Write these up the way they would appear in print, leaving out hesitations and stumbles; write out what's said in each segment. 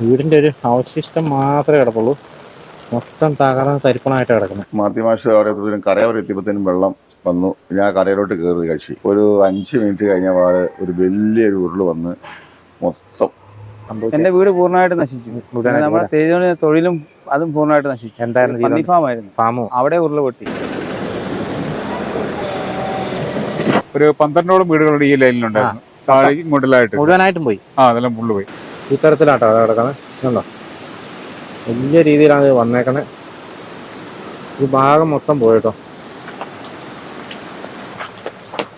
വീടിൻ്റെ ഒരു അവശിഷ്ടം മാത്രമേ കിടപ്പുള്ളൂ. മൊത്തം തകർന്ന് തരിപ്പണമായിട്ട് കിടക്കുന്നത്. മാധ്യമാഷ അവിടെ കടയോടെ എത്തിയപ്പോഴത്തേനും വെള്ളം വന്നു. ഞാൻ കടയിലോട്ട് കയറി കഴിച്ചു. ഒരു 5 മിനിറ്റ് കഴിഞ്ഞ പാട് ഒരു വലിയൊരു ഉരുള് വന്ന് മൊത്തം എന്റെ വീട് പൂർണ്ണമായിട്ട് നശിച്ചു. നമ്മുടെ തേയില തൊഴിലും അതും പൂർണ്ണമായിട്ട് നശിച്ചു. എന്തായിരുന്നു? പന്നി ഫാമായിരുന്നു. ഫാമോ? അവിടെ ഉരുള് പൊട്ടി. ഒരു 12ഓളം വീടുകളുടെ ഈ ലൈനിലുണ്ടായിരുന്നു. താഴെ മുകളിലായിട്ട് മുഴുവനായിട്ടും പോയി. അതെല്ലാം ഫുള്ള് പോയി. ഈ തരത്തിലാട്ടോ അത് കിടക്കുന്നത്. കണ്ടോ, വലിയ രീതിയിലാണ് ഇത് വന്നേക്കുന്നത്. ഈ ഭാഗം മൊത്തം പോയിട്ടോ.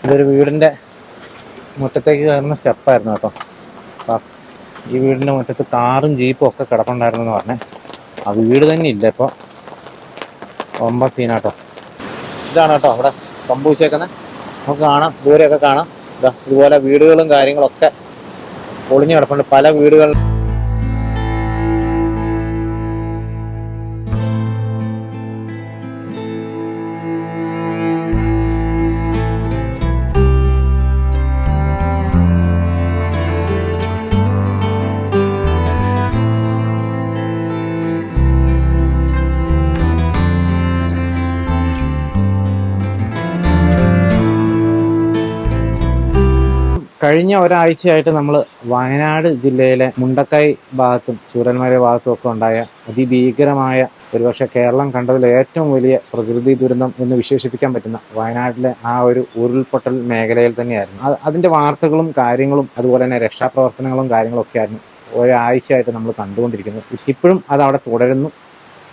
ഇതൊരു വീടിൻ്റെ മുറ്റത്തേക്ക് കയറുന്ന സ്റ്റെപ്പായിരുന്നു കേട്ടോ. ഈ വീടിൻ്റെ മുറ്റത്ത് കാറും ജീപ്പും ഒക്കെ കിടപ്പുണ്ടായിരുന്നു എന്ന് പറഞ്ഞേ. ആ വീട് തന്നെ ഇല്ല ഇപ്പോൾ. ഒമ്പ സീനാട്ടോ. ഇതാണ് കേട്ടോ അവിടെ സംഭവിച്ചേക്കുന്നത്. നമുക്ക് കാണാം, ദൂരെയൊക്കെ കാണാം. ഇതുപോലെ വീടുകളും കാര്യങ്ങളൊക്കെ പൊളിഞ്ഞു കിടപ്പുണ്ട്. പല വീടുകളിൽ കഴിഞ്ഞ ഒരാഴ്ചയായിട്ട് നമ്മൾ വയനാട് ജില്ലയിലെ മുണ്ടക്കൈ ഭാഗത്തും ചൂരൽമല ഭാഗത്തും ഒക്കെ ഉണ്ടായ അതിഭീകരമായ, ഒരുപക്ഷെ കേരളം കണ്ടതിൽ ഏറ്റവും വലിയ പ്രകൃതി ദുരന്തം എന്ന് വിശേഷിപ്പിക്കാൻ പറ്റുന്ന വയനാട്ടിലെ ആ ഒരു ഉരുൾപൊട്ടൽ മേഖലയിൽ തന്നെയായിരുന്നു. അതിൻ്റെ വാർത്തകളും കാര്യങ്ങളും അതുപോലെ തന്നെ രക്ഷാപ്രവർത്തനങ്ങളും കാര്യങ്ങളും ഒക്കെ ആയിരുന്നു ഒരാഴ്ചയായിട്ട് നമ്മൾ കണ്ടുകൊണ്ടിരിക്കുന്നത്. ഇപ്പോഴും അത് അവിടെ തുടരുന്നു.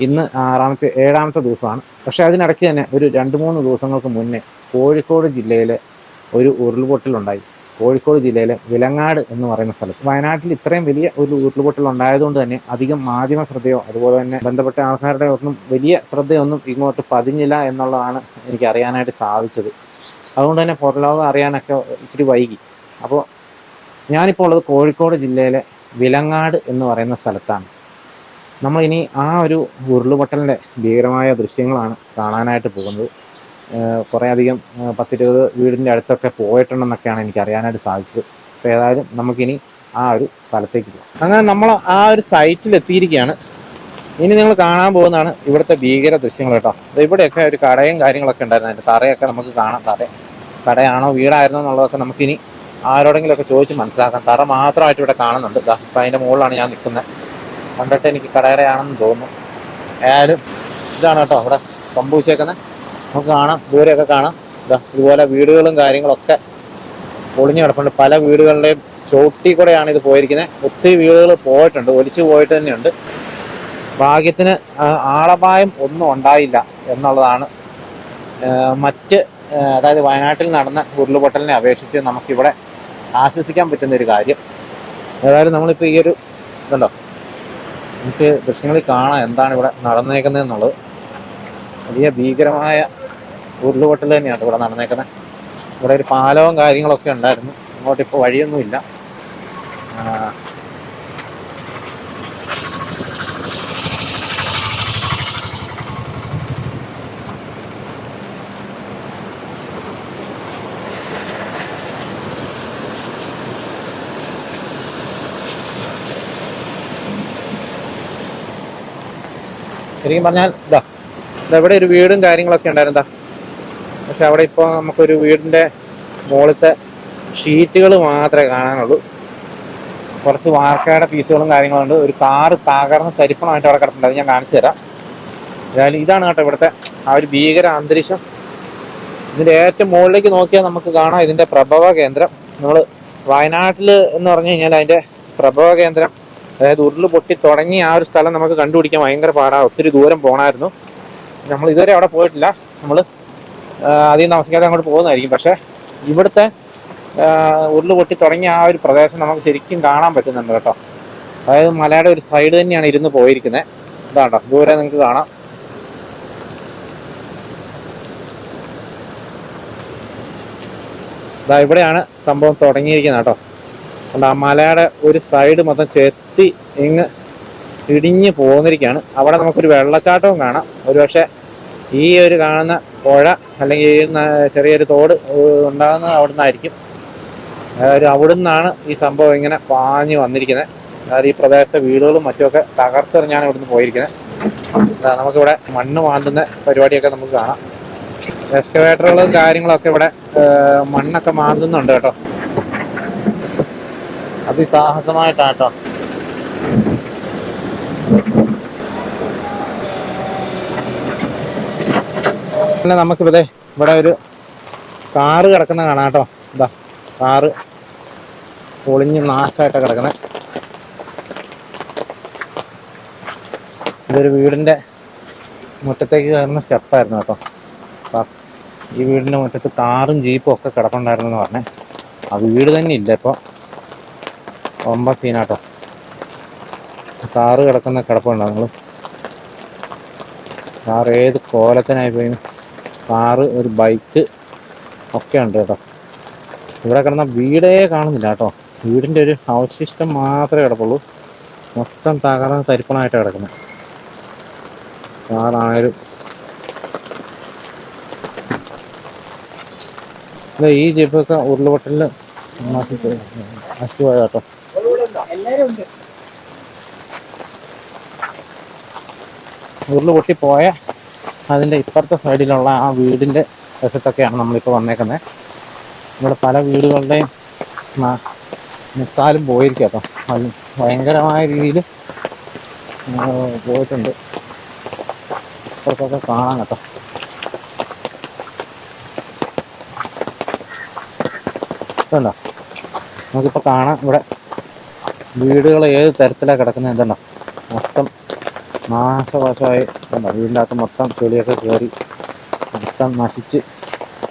ഇന്ന് 7ാമത്തെ ദിവസമാണ്. പക്ഷേ അതിനിടയ്ക്ക് തന്നെ ഒരു 2-3 ദിവസങ്ങൾക്ക് മുന്നേ കോഴിക്കോട് ജില്ലയിലെ ഒരു ഉരുൾപൊട്ടലുണ്ടായി. കോഴിക്കോട് ജില്ലയിലെ വിലങ്ങാട് എന്ന് പറയുന്ന സ്ഥലത്ത്. വയനാട്ടിൽ ഇത്രയും വലിയ ഒരു ഉരുൾപൊട്ടൽ ഉണ്ടായതുകൊണ്ട് തന്നെ അധികം മാധ്യമ ശ്രദ്ധയോ അതുപോലെ തന്നെ ബന്ധപ്പെട്ട ആൾക്കാരുടെ ഒന്നും വലിയ ശ്രദ്ധയൊന്നും ഇങ്ങോട്ട് പതിഞ്ഞില്ല എന്നുള്ളതാണ് എനിക്ക് അറിയാനായിട്ട് സാധിച്ചത്. അതുകൊണ്ട് തന്നെ പുറലോകം അറിയാനൊക്കെ ഇച്ചിരി വൈകി. അപ്പോൾ ഞാനിപ്പോൾ ഉള്ളത് കോഴിക്കോട് ജില്ലയിലെ വിലങ്ങാട് എന്ന് പറയുന്ന സ്ഥലത്താണ്. നമ്മളിനി ആ ഒരു ഉരുൾപൊട്ടലിൻ്റെ ഭീകരമായ ദൃശ്യങ്ങളാണ് കാണാനായിട്ട് പോകുന്നത്. കുറേ അധികം 10-20 വീടിൻ്റെ അടുത്തൊക്കെ പോയിട്ടുണ്ടെന്നൊക്കെയാണ് എനിക്ക് അറിയാനായിട്ട് സാധിച്ചത്. അപ്പോൾ ഏതായാലും നമുക്കിനി ആ ഒരു സ്ഥലത്തേക്ക് പോകാം. അങ്ങനെ നമ്മൾ ആ ഒരു സൈറ്റിൽ എത്തിയിരിക്കുകയാണ്. ഇനി നിങ്ങൾ കാണാൻ പോകുന്നതാണ് ഇവിടുത്തെ ഭീകര ദൃശ്യങ്ങൾ കേട്ടോ. ഇവിടെയൊക്കെ ഒരു കടയും കാര്യങ്ങളൊക്കെ ഉണ്ടായിരുന്നു. അതിൻ്റെ തറയൊക്കെ നമുക്ക് കാണാം. കടയാണോ വീടായിരുന്നോ എന്നുള്ളതൊക്കെ നമുക്കിനി ആരോടെങ്കിലുമൊക്കെ ചോദിച്ച് മനസ്സിലാക്കാം. തറ മാത്രമായിട്ട് ഇവിടെ കാണുന്നുണ്ട്. അപ്പം അതിൻ്റെ മുകളിലാണ് ഞാൻ നിൽക്കുന്നത്. കണ്ടിട്ട് എനിക്ക് കടയുടെയാണെന്ന് തോന്നുന്നു. ഏതായാലും ഇതാണ് കേട്ടോ അവിടെ സംഭവിച്ചേക്കുന്നത്. നമുക്ക് കാണാം, ദൂരെയൊക്കെ കാണാം. ഇതുപോലെ വീടുകളും കാര്യങ്ങളൊക്കെ പൊളിഞ്ഞു കിടപ്പുണ്ട്. പല വീടുകളുടെയും ചോട്ടി കൂടെയാണ് ഇത് പോയിരിക്കുന്നത്. ഒത്തിരി വീടുകൾ പോയിട്ടുണ്ട്, ഒലിച്ചു പോയിട്ട് തന്നെയുണ്ട്. ഭാഗ്യത്തിന് ആളപായം ഒന്നും ഉണ്ടായില്ല എന്നുള്ളതാണ് അതായത് വയനാട്ടിൽ നടന്ന ഉരുൾപൊട്ടലിനെ അപേക്ഷിച്ച് നമുക്കിവിടെ ആശ്വസിക്കാൻ പറ്റുന്ന ഒരു കാര്യം. ഏതായാലും നമ്മളിപ്പോൾ ഈ ഒരു ഇതുണ്ടോ, നമുക്ക് ദൃശ്യങ്ങളിൽ കാണാം എന്താണ് ഇവിടെ നടന്നേക്കുന്നതെന്നുള്ളത്. വലിയ ഭീകരമായ ഉരുൾപൊട്ടൽ തന്നെയാണ് ഇവിടെ നടന്നേക്കുന്നത്. ഇവിടെ ഒരു പാലവും കാര്യങ്ങളൊക്കെ ഉണ്ടായിരുന്നു. ഇങ്ങോട്ടിപ്പോൾ വഴിയൊന്നുമില്ല. ശരിക്കും പറഞ്ഞാൽ ഇവിടെ ഒരു വീടും കാര്യങ്ങളൊക്കെ ഉണ്ടായിരുന്നാ. പക്ഷെ അവിടെ ഇപ്പോൾ നമുക്കൊരു വീടിൻ്റെ മുകളിലത്തെ ഷീറ്റുകൾ മാത്രമേ കാണാനുള്ളൂ. കുറച്ച് വാർക്കയുടെ പീസുകളും കാര്യങ്ങളുണ്ട്. ഒരു കാറ് തകർന്ന് തരിപ്പണമായിട്ട് അവിടെ കിടപ്പുണ്ട്. അത് ഞാൻ കാണിച്ചു തരാം. ഏതായാലും ഇതാണ് കേട്ടോ ഇവിടുത്തെ ആ ഒരു ഭീകര അന്തരീക്ഷം. ഇതിൻ്റെ ഏറ്റവും മുകളിലേക്ക് നോക്കിയാൽ നമുക്ക് കാണാം ഇതിൻ്റെ പ്രഭവ കേന്ദ്രം. നമ്മൾ വയനാട്ടിൽ എന്ന് പറഞ്ഞു കഴിഞ്ഞാൽ അതിൻ്റെ പ്രഭവ കേന്ദ്രം, അതായത് ഉരുൾ പൊട്ടി തുടങ്ങി ആ ഒരു സ്ഥലം നമുക്ക് കണ്ടുപിടിക്കാൻ ഭയങ്കര പാടാണ്. ഒത്തിരി ദൂരം പോകണമായിരുന്നു. നമ്മൾ ഇതുവരെ അവിടെ പോയിട്ടില്ല. നമ്മൾ അധികം താമസിക്കാതെ അങ്ങോട്ട് പോകുന്നതായിരിക്കും. പക്ഷേ ഇവിടുത്തെ ഉരുൾ പൊട്ടി തുടങ്ങിയ ആ ഒരു പ്രദേശം നമുക്ക് ശരിക്കും കാണാൻ പറ്റുന്നുണ്ട് കേട്ടോ. അതായത് മലയുടെ ഒരു സൈഡ് തന്നെയാണ് ഇരുന്ന് പോയിരിക്കുന്നത്. ഇതാട്ടോ ദൂരെ നിങ്ങൾക്ക് കാണാം. ഇവിടെയാണ് സംഭവം തുടങ്ങിയിരിക്കുന്നത് കേട്ടോ. അതുകൊണ്ട് ആ മലയുടെ ഒരു സൈഡ് മൊത്തം ചെത്തി ഇങ്ങ് ഇടിഞ്ഞ് പോന്നിരിക്കുകയാണ്. അവിടെ നമുക്കൊരു വെള്ളച്ചാട്ടവും കാണാം. ഒരുപക്ഷെ ഈ ഒരു കാണുന്ന പുഴ അല്ലെങ്കിൽ ഈ ചെറിയൊരു തോട് ഉണ്ടാകുന്നത് അവിടെ നിന്നായിരിക്കും. അവിടെ നിന്നാണ് ഈ സംഭവം ഇങ്ങനെ പാഞ്ഞ് വന്നിരിക്കുന്നത്. അതായത് ഈ പ്രദേശത്തെ വീടുകളും മറ്റുമൊക്കെ തകർത്തെറിഞ്ഞാണ് ഇവിടുന്ന് പോയിരിക്കുന്നത്. നമുക്കിവിടെ മണ്ണ് മാന്തുന്ന പരിപാടിയൊക്കെ നമുക്ക് കാണാം. എക്സ്കവേറ്ററുകളും കാര്യങ്ങളൊക്കെ ഇവിടെ മണ്ണൊക്കെ മാന്തുന്നുണ്ട് കേട്ടോ. അതിസാഹസമായിട്ടാട്ടോ. പിന്നെ നമുക്കിവിടെ ഇവിടെ ഒരു കാറ് കിടക്കുന്ന കാണാം കേട്ടോ. ഇതാ കാറ് പൊളിഞ്ഞ് നാശമായിട്ടാണ് കിടക്കുന്നത്. ഇതൊരു വീടിൻ്റെ മുറ്റത്തേക്ക് കയറുന്ന സ്റ്റെപ്പായിരുന്നു കേട്ടോ. ഈ വീടിൻ്റെ മുറ്റത്ത് കാറും ജീപ്പും ഒക്കെ കിടപ്പുണ്ടായിരുന്നെന്ന് പറഞ്ഞേ. ആ വീട് തന്നെ ഇല്ല ഇപ്പോൾ. ഒമ്പ സീനാട്ടോ. കാറ് കിടക്കുന്ന കിടപ്പുണ്ടോ നിങ്ങൾ? കാറ് ഏത് കോലത്തിനായി പോയി. കാറ്, ഒരു ബൈക്ക് ഒക്കെ ഉണ്ട് കേട്ടോ. ഇവിടെ കിടന്ന വീടേ കാണുന്നില്ല കേട്ടോ. വീടിൻ്റെ ഒരു അവശിഷ്ടം മാത്രമേ കിടപ്പുള്ളൂ. മൊത്തം തകർന്ന് തരിപ്പണമായിട്ടാണ് കിടക്കുന്നത്. കാറാണേലും ഈ ജീപ്പൊക്കെ ഉരുളുപൊട്ടലിൽ നശിച്ചു പോയ കേട്ടോ. ഉരുള് പൊട്ടിപ്പോയ അതിൻ്റെ ഇപ്പുറത്തെ സൈഡിലുള്ള ആ വീടിൻ്റെ വശത്തൊക്കെയാണ് നമ്മളിപ്പോൾ വന്നേക്കുന്നത്. ഇവിടെ പല വീടുകളുടെയും മുക്കാലും പോയിരിക്കും കേട്ടോ. അത് ഭയങ്കരമായ രീതിയിൽ പോയിട്ടുണ്ട്. ഇപ്പുറത്തൊക്കെ കാണാം കേട്ടോ. ഇതുണ്ടോ, നമുക്കിപ്പോൾ കാണാം ഇവിടെ വീടുകൾ ഏത് തരത്തിലാണ് കിടക്കുന്നത്. എന്തുണ്ടോ, മൊത്തം നാശവശമായി. ഉണ്ടോ, വീടിൻ്റെ അകത്ത് മൊത്തം ചെളിയൊക്കെ കയറി മൊത്തം നശിച്ച്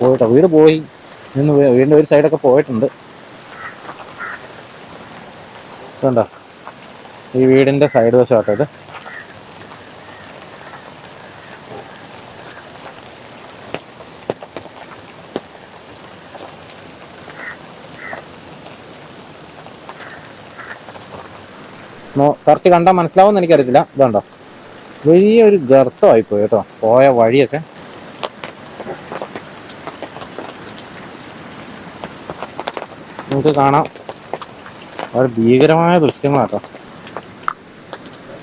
പോയിട്ടോ. വീട് പോയി നിന്ന് വീടിൻ്റെ ഒരു സൈഡൊക്കെ പോയിട്ടുണ്ട്. ഇതുണ്ടോ, ഈ വീടിൻ്റെ സൈഡ് വശമാട്ടോ ഇത്. കറക്റ്റ് കണ്ടാൽ മനസ്സിലാവുമെന്ന് എനിക്കറിയത്തില്ല. ഇതുണ്ടോ, വലിയൊരു ഗർത്തമായിപ്പോയി കേട്ടോ. പോയ വഴിയൊക്കെ നമുക്ക് കാണാം. വളരെ ഭീകരമായ ദൃശ്യങ്ങളാട്ടോ.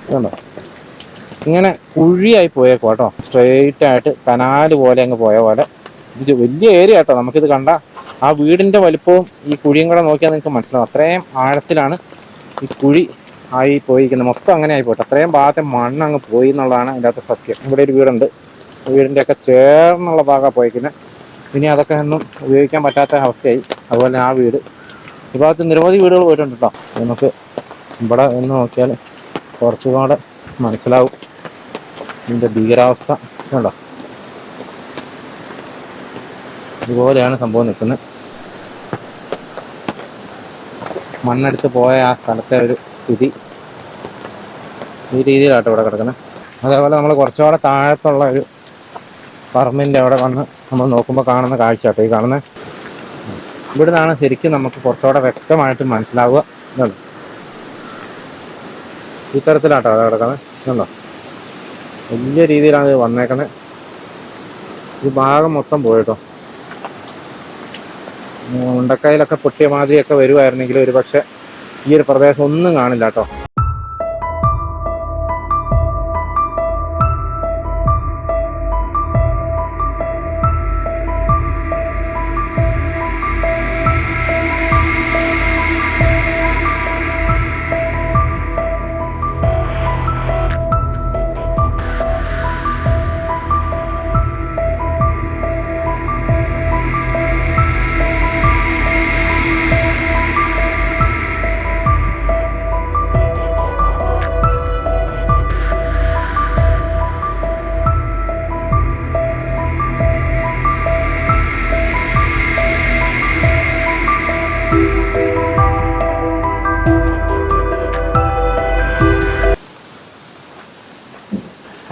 ഇതുണ്ടോ, ഇങ്ങനെ കുഴിയായി പോയേക്കോ കേട്ടോ. സ്ട്രെയിറ്റ് ആയിട്ട് കനാല് പോലെ അങ്ങ് പോയ പോലെ. ഇത് വലിയ ഏരിയ കേട്ടോ. നമുക്കിത് കണ്ട ആ വീടിൻ്റെ വലിപ്പവും ഈ കുഴിയും കൂടെ നോക്കിയാൽ നിങ്ങൾക്ക് മനസ്സിലാവും. അത്രയും ആഴത്തിലാണ് ഈ കുഴി ആയി പോയിരിക്കുന്നത്. മൊത്തം അങ്ങനെ ആയിപ്പോട്ടെ. അത്രയും ഭാഗത്തെ മണ്ണ് അങ്ങ് പോയി എന്നുള്ളതാണ് അതിൻ്റെ അകത്ത് സത്യം. ഇവിടെ ഒരു വീടുണ്ട്. വീടിൻ്റെയൊക്കെ ചേർന്നുള്ള ഭാഗമാണ് പോയിരിക്കുന്നത്. ഇനി അതൊക്കെ ഒന്നും ഉപയോഗിക്കാൻ പറ്റാത്ത അവസ്ഥയായി. അതുപോലെ ആ വീട്, ഈ ഭാഗത്ത് നിരവധി വീടുകൾ പോയിട്ടുണ്ട് കേട്ടോ. നമുക്ക് ഇവിടെ ഒന്ന് നോക്കിയാൽ കുറച്ചുകൂടെ മനസ്സിലാവും ഇതിൻ്റെ ഭീകരാവസ്ഥ. ഉണ്ടോ, ഇതുപോലെയാണ് സംഭവം നിൽക്കുന്നത്. മണ്ണെടുത്ത് പോയ ആ സ്ഥലത്തെ ഒരു സ്ഥിതി ഈ രീതിയിലാട്ടോ ഇവിടെ കിടക്കുന്നത്. അതേപോലെ നമ്മൾ കുറച്ചുകൂടെ താഴത്തുള്ള ഒരു പറമ്പിൻ്റെ അവിടെ വന്ന് നമ്മൾ നോക്കുമ്പോൾ കാണുന്ന കാഴ്ച കേട്ടോ ഈ കാണുന്നത്. ഇവിടുന്നാണ് ശരിക്കും നമുക്ക് കുറച്ചുകൂടെ വ്യക്തമായിട്ട് മനസ്സിലാവുക. ഇതുണ്ടോ, ഈ തരത്തിലാട്ടോ അവിടെ കിടക്കുന്നത്. ഇതുണ്ടോ, വലിയ രീതിയിലാണ് ഇത് വന്നേക്കുന്നത്. ഈ ഭാഗം മൊത്തം പോയിട്ടോ. മുണ്ടക്കൈയിലൊക്കെ പൊട്ടിയ മാതിരിയൊക്കെ വരുമായിരുന്നെങ്കിൽ ഒരു പക്ഷെ ഈ ഒരു പ്രദേശം ഒന്നും കാണില്ല കേട്ടോ.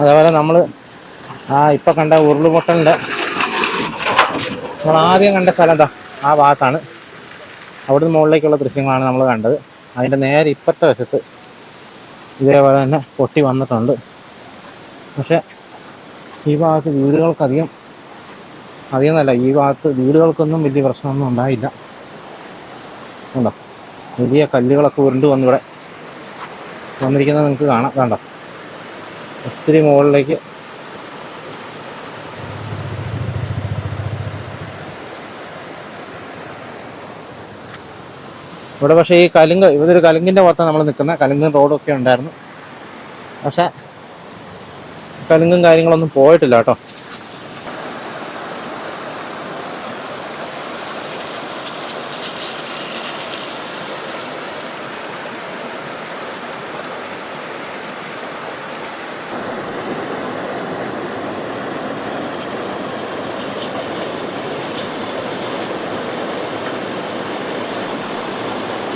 അതേപോലെ നമ്മൾ ഇപ്പം കണ്ട ഉരുളുപൊട്ടലിൻ്റെ നമ്മൾ ആദ്യം കണ്ട സ്ഥലം എന്താ ആ ഭാഗത്താണ്. അവിടുന്ന് മുകളിലേക്കുള്ള ദൃശ്യങ്ങളാണ് നമ്മൾ കണ്ടത്. അതിൻ്റെ നേരെ ഇപ്പുറത്തെ വശത്ത് ഇതേപോലെ തന്നെ പൊട്ടി വന്നിട്ടുണ്ട്. പക്ഷെ ഈ ഭാഗത്ത് വീടുകൾക്കധികം നല്ല ഈ ഭാഗത്ത് വീടുകൾക്കൊന്നും വലിയ പ്രശ്നമൊന്നും ഉണ്ടായില്ല. ഉണ്ടോ, വലിയ കല്ലുകളൊക്കെ ഉരുണ്ട് വന്നിവിടെ വന്നിരിക്കുന്നത് നിങ്ങൾക്ക് കാണാം. കണ്ടോ, ഒത്തിരി മുകളിലേക്ക്. ഇവിടെ പക്ഷേ ഈ കലുങ്ക്, ഇതൊരു കലുങ്കിൻ്റെ പുറത്താണ് നമ്മൾ നിൽക്കുന്നത്. കലുങ്കും റോഡൊക്കെ ഉണ്ടായിരുന്നു, പക്ഷെ കലുങ്കും കാര്യങ്ങളൊന്നും പോയിട്ടില്ല കേട്ടോ.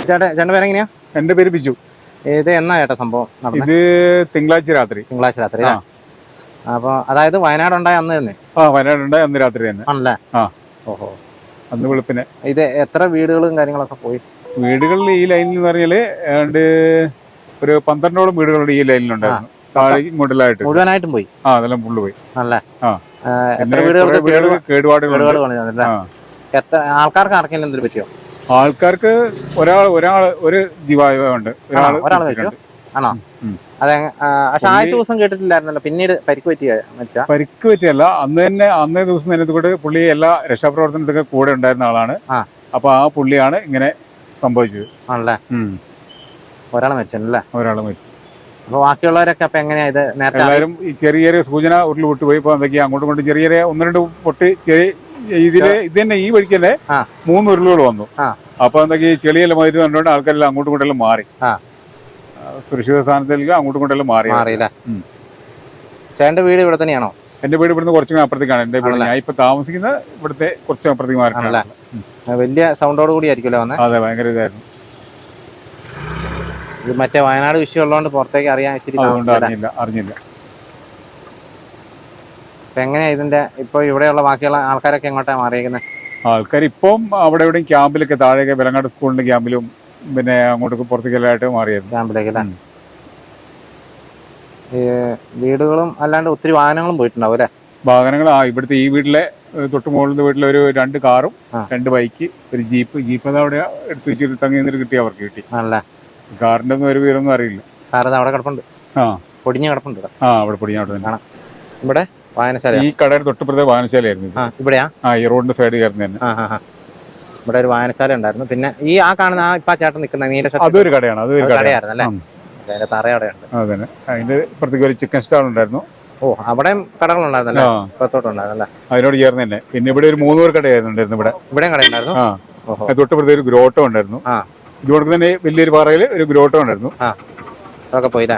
ചേട്ടൻ്റെ പേരെങ്ങനെയാ? എന്റെ പേര് ബിജു. ഇത് എന്നാ ചേട്ടാ സംഭവം നടന്നത്? ഇത് തിങ്കളാഴ്ച രാത്രി. തിങ്കളാഴ്ച രാത്രി. അപ്പൊ അതായത് വയനാട് ഉണ്ടായ അന്ന് തന്നെ? വയനാടുണ്ടായ അന്ന് രാത്രി തന്നെ ആണല്ലേ? ആ. ഓഹോ. അന്ന് വെളുപ്പിനെ. ഇത് എത്ര വീടുകളും കാര്യങ്ങളൊക്കെ പോയി? വീടുകളിൽ ഈ ലൈനിൽ എന്ന് പറഞ്ഞാല് ഏതാണ്ട് ഒരു 12ഓളം വീടുകളുടെ ഈ ലൈനിലുണ്ടായിരുന്നു. താഴെ ഇങ്ങോട്ടിലായിട്ട് മുഴുവനായിട്ടും പോയി? അതെല്ലാം ഫുള്ള് പോയി. ആണല്ലേ? എത്ര പിന്നെ വീടുകൾക്ക് കേടുപാടുകൾ. എത്ര ആൾക്കാർക്ക് ആർക്കെങ്കിലും എന്തൊരു പറ്റിയോ? ആൾക്കാർക്ക് ഒരു ജീവായുണ്ട്. ഒരാൾ വെച്ചു. ആണോ? അതെ. പക്ഷെ ആദ്യത്തെ ദിവസം കേട്ടിട്ടില്ലായിരുന്നല്ലോ, പിന്നീട് പരിക്ക് പറ്റിയ വെച്ചാ? പരിക്ക് പറ്റിയല്ല, അന്നേ ദിവസം തന്നെ കൂടെ പുള്ളി എല്ലാ രക്ഷാപ്രവർത്തനത്തിലൊക്കെ കൂടെ ഉണ്ടായിരുന്ന ആളാണ്. അപ്പൊ ആ പുള്ളിയാണ് ഇങ്ങനെ സംഭവിച്ചത്. ആണല്ലേ? ഒരാളെ മരിച്ചല്ലേ? ഒരാളെ മരിച്ചു. അപ്പൊ ബാക്കിയുള്ളവരൊക്കെ അപ്പൊ എങ്ങനെയാ ഇത് നേരത്തെ? എല്ലാവരും ഈ ചെറിയ ചെറിയ സൂചന ഉരുൾ വിട്ടുപോയി. ഇപ്പൊ എന്തൊക്കെയാ അങ്ങോട്ടും ഇങ്ങോട്ടും ചെറിയ ചെറിയ 1-2 പൊട്ടി ഇത് തന്നെ ഈ വഴിക്ക് തന്നെ 3 ഉരുളുകൾ വന്നു. അപ്പൊ എന്തൊക്കെയാ ചെളിയെല്ലാം മാറ്റി കണ്ടുകൊണ്ട് ആൾക്കാരെല്ലാം അങ്ങോട്ടും ഇങ്ങോട്ടെല്ലാം മാറി. സുരക്ഷിത സ്ഥാനത്തേക്ക് അങ്ങോട്ടും ഇങ്ങോട്ടെല്ലാം മാറിയില്ല. ചേട്ടന്റെ വീട് ഇവിടെ തന്നെയാണോ? എന്റെ വീട് ഇവിടുന്ന് കുറച്ചും അപ്പുറത്തേക്കാണ്. എന്റെ വീട് ഞാൻ ഇപ്പൊ താമസിക്കുന്ന ഇവിടുത്തെ കുറച്ച് അപ്പുറത്തേക്ക് മാറി. വലിയ സൗണ്ടോട് കൂടി ആയിരിക്കുമല്ലോ വന്നത്? അതെ, ഭയങ്കര ഇതായിരുന്നു. ഇത് മറ്റേ വയനാട് വിഷയം ഉള്ളതുകൊണ്ട് പുറത്തേക്ക് അറിയാൻ അറിഞ്ഞില്ല. എങ്ങനെയാ ഇതിന്റെ ഇപ്പൊ ഇവിടെയുള്ള ബാക്കിയുള്ള ആൾക്കാരൊക്കെ എങ്ങോട്ടാ മാറിയിരിക്കുന്നത്? ആൾക്കാർ ഇപ്പം അവിടെ എവിടെയും ക്യാമ്പിലൊക്കെ, താഴെയൊക്കെ വെലങ്ങാട് സ്കൂളിന്റെ ക്യാമ്പിലും പിന്നെ അങ്ങോട്ടൊക്കെ പുറത്തേക്കെല്ലായിട്ട് മാറിയായിരുന്നു. ക്യാമ്പിലേക്ക് അല്ലേ? വീടുകളും അല്ലാണ്ട് ഒത്തിരി വാഹനങ്ങളും പോയിട്ടുണ്ടാവും അല്ലേ? വാഹനങ്ങൾ ഇവിടുത്തെ ഈ വീട്ടിലെ തൊട്ട് മുകളിലത്തെ വീട്ടിലെ ഒരു 2 കാറും 2 ബൈക്ക്, ഒരു ജീപ്പ് അവിടെ എടുത്ത് വെച്ചിട്ട് തങ്ങി നിന്നിട്ട് കിട്ടി. അവർക്ക് കിട്ടി. കാറിന്റെ ഒന്നും ഒരു വീരൊന്നും അറിയില്ല. കാറ് അവിടെ കിടപ്പുണ്ട്. പൊടിഞ്ഞ കിടപ്പുണ്ട്. അവിടെ പൊടിഞ്ഞ അവിടെ തന്നെ. ഇവിടെ വായനശാല, ഈ കടയുടെ തൊട്ടുപുറത്തെ വായനശാലയായിരുന്നു. ഇവിടെയാ? ഈ റോഡിന്റെ സൈഡ് കയറുന്ന തന്നെ. ഇവിടെ ഒരു വായനശാല ഉണ്ടായിരുന്നു. പിന്നെ ഈ കാണുന്ന ഇപ്പൊ ചേട്ടൻ നിൽക്കുന്ന നീല അതൊരു കടയാണ്. അതൊരു കടയായിരുന്നു അല്ലേ? അതിന്റെ തറയടയുണ്ട്. അതെ, അതിന്റെ ഇപ്പുറത്തേക്ക് ഒരു ചിക്കൻ സ്റ്റാൾ ഉണ്ടായിരുന്നു. ഓ, അവിടെയും കടകളുണ്ടായിരുന്നല്ലേ? ഇപ്പത്തോട്ടുണ്ടായിരുന്നല്ലേ? അതിനോട് ചേർന്ന് തന്നെ. പിന്നെ ഇവിടെ ഒരു 3 പേർ കടയായിരുന്നു. ഇവിടെയും കടയുണ്ടായിരുന്നു. തൊട്ടുപുറത്തെ ഒരു ഗ്രോട്ടോ ഉണ്ടായിരുന്നു. ഇതുകൊണ്ട് തന്നെ വലിയൊരു പാറയിൽ ഒരു ഗ്രോട്ടോ ഉണ്ടായിരുന്നു. അതൊക്കെ പോയില്ലേ?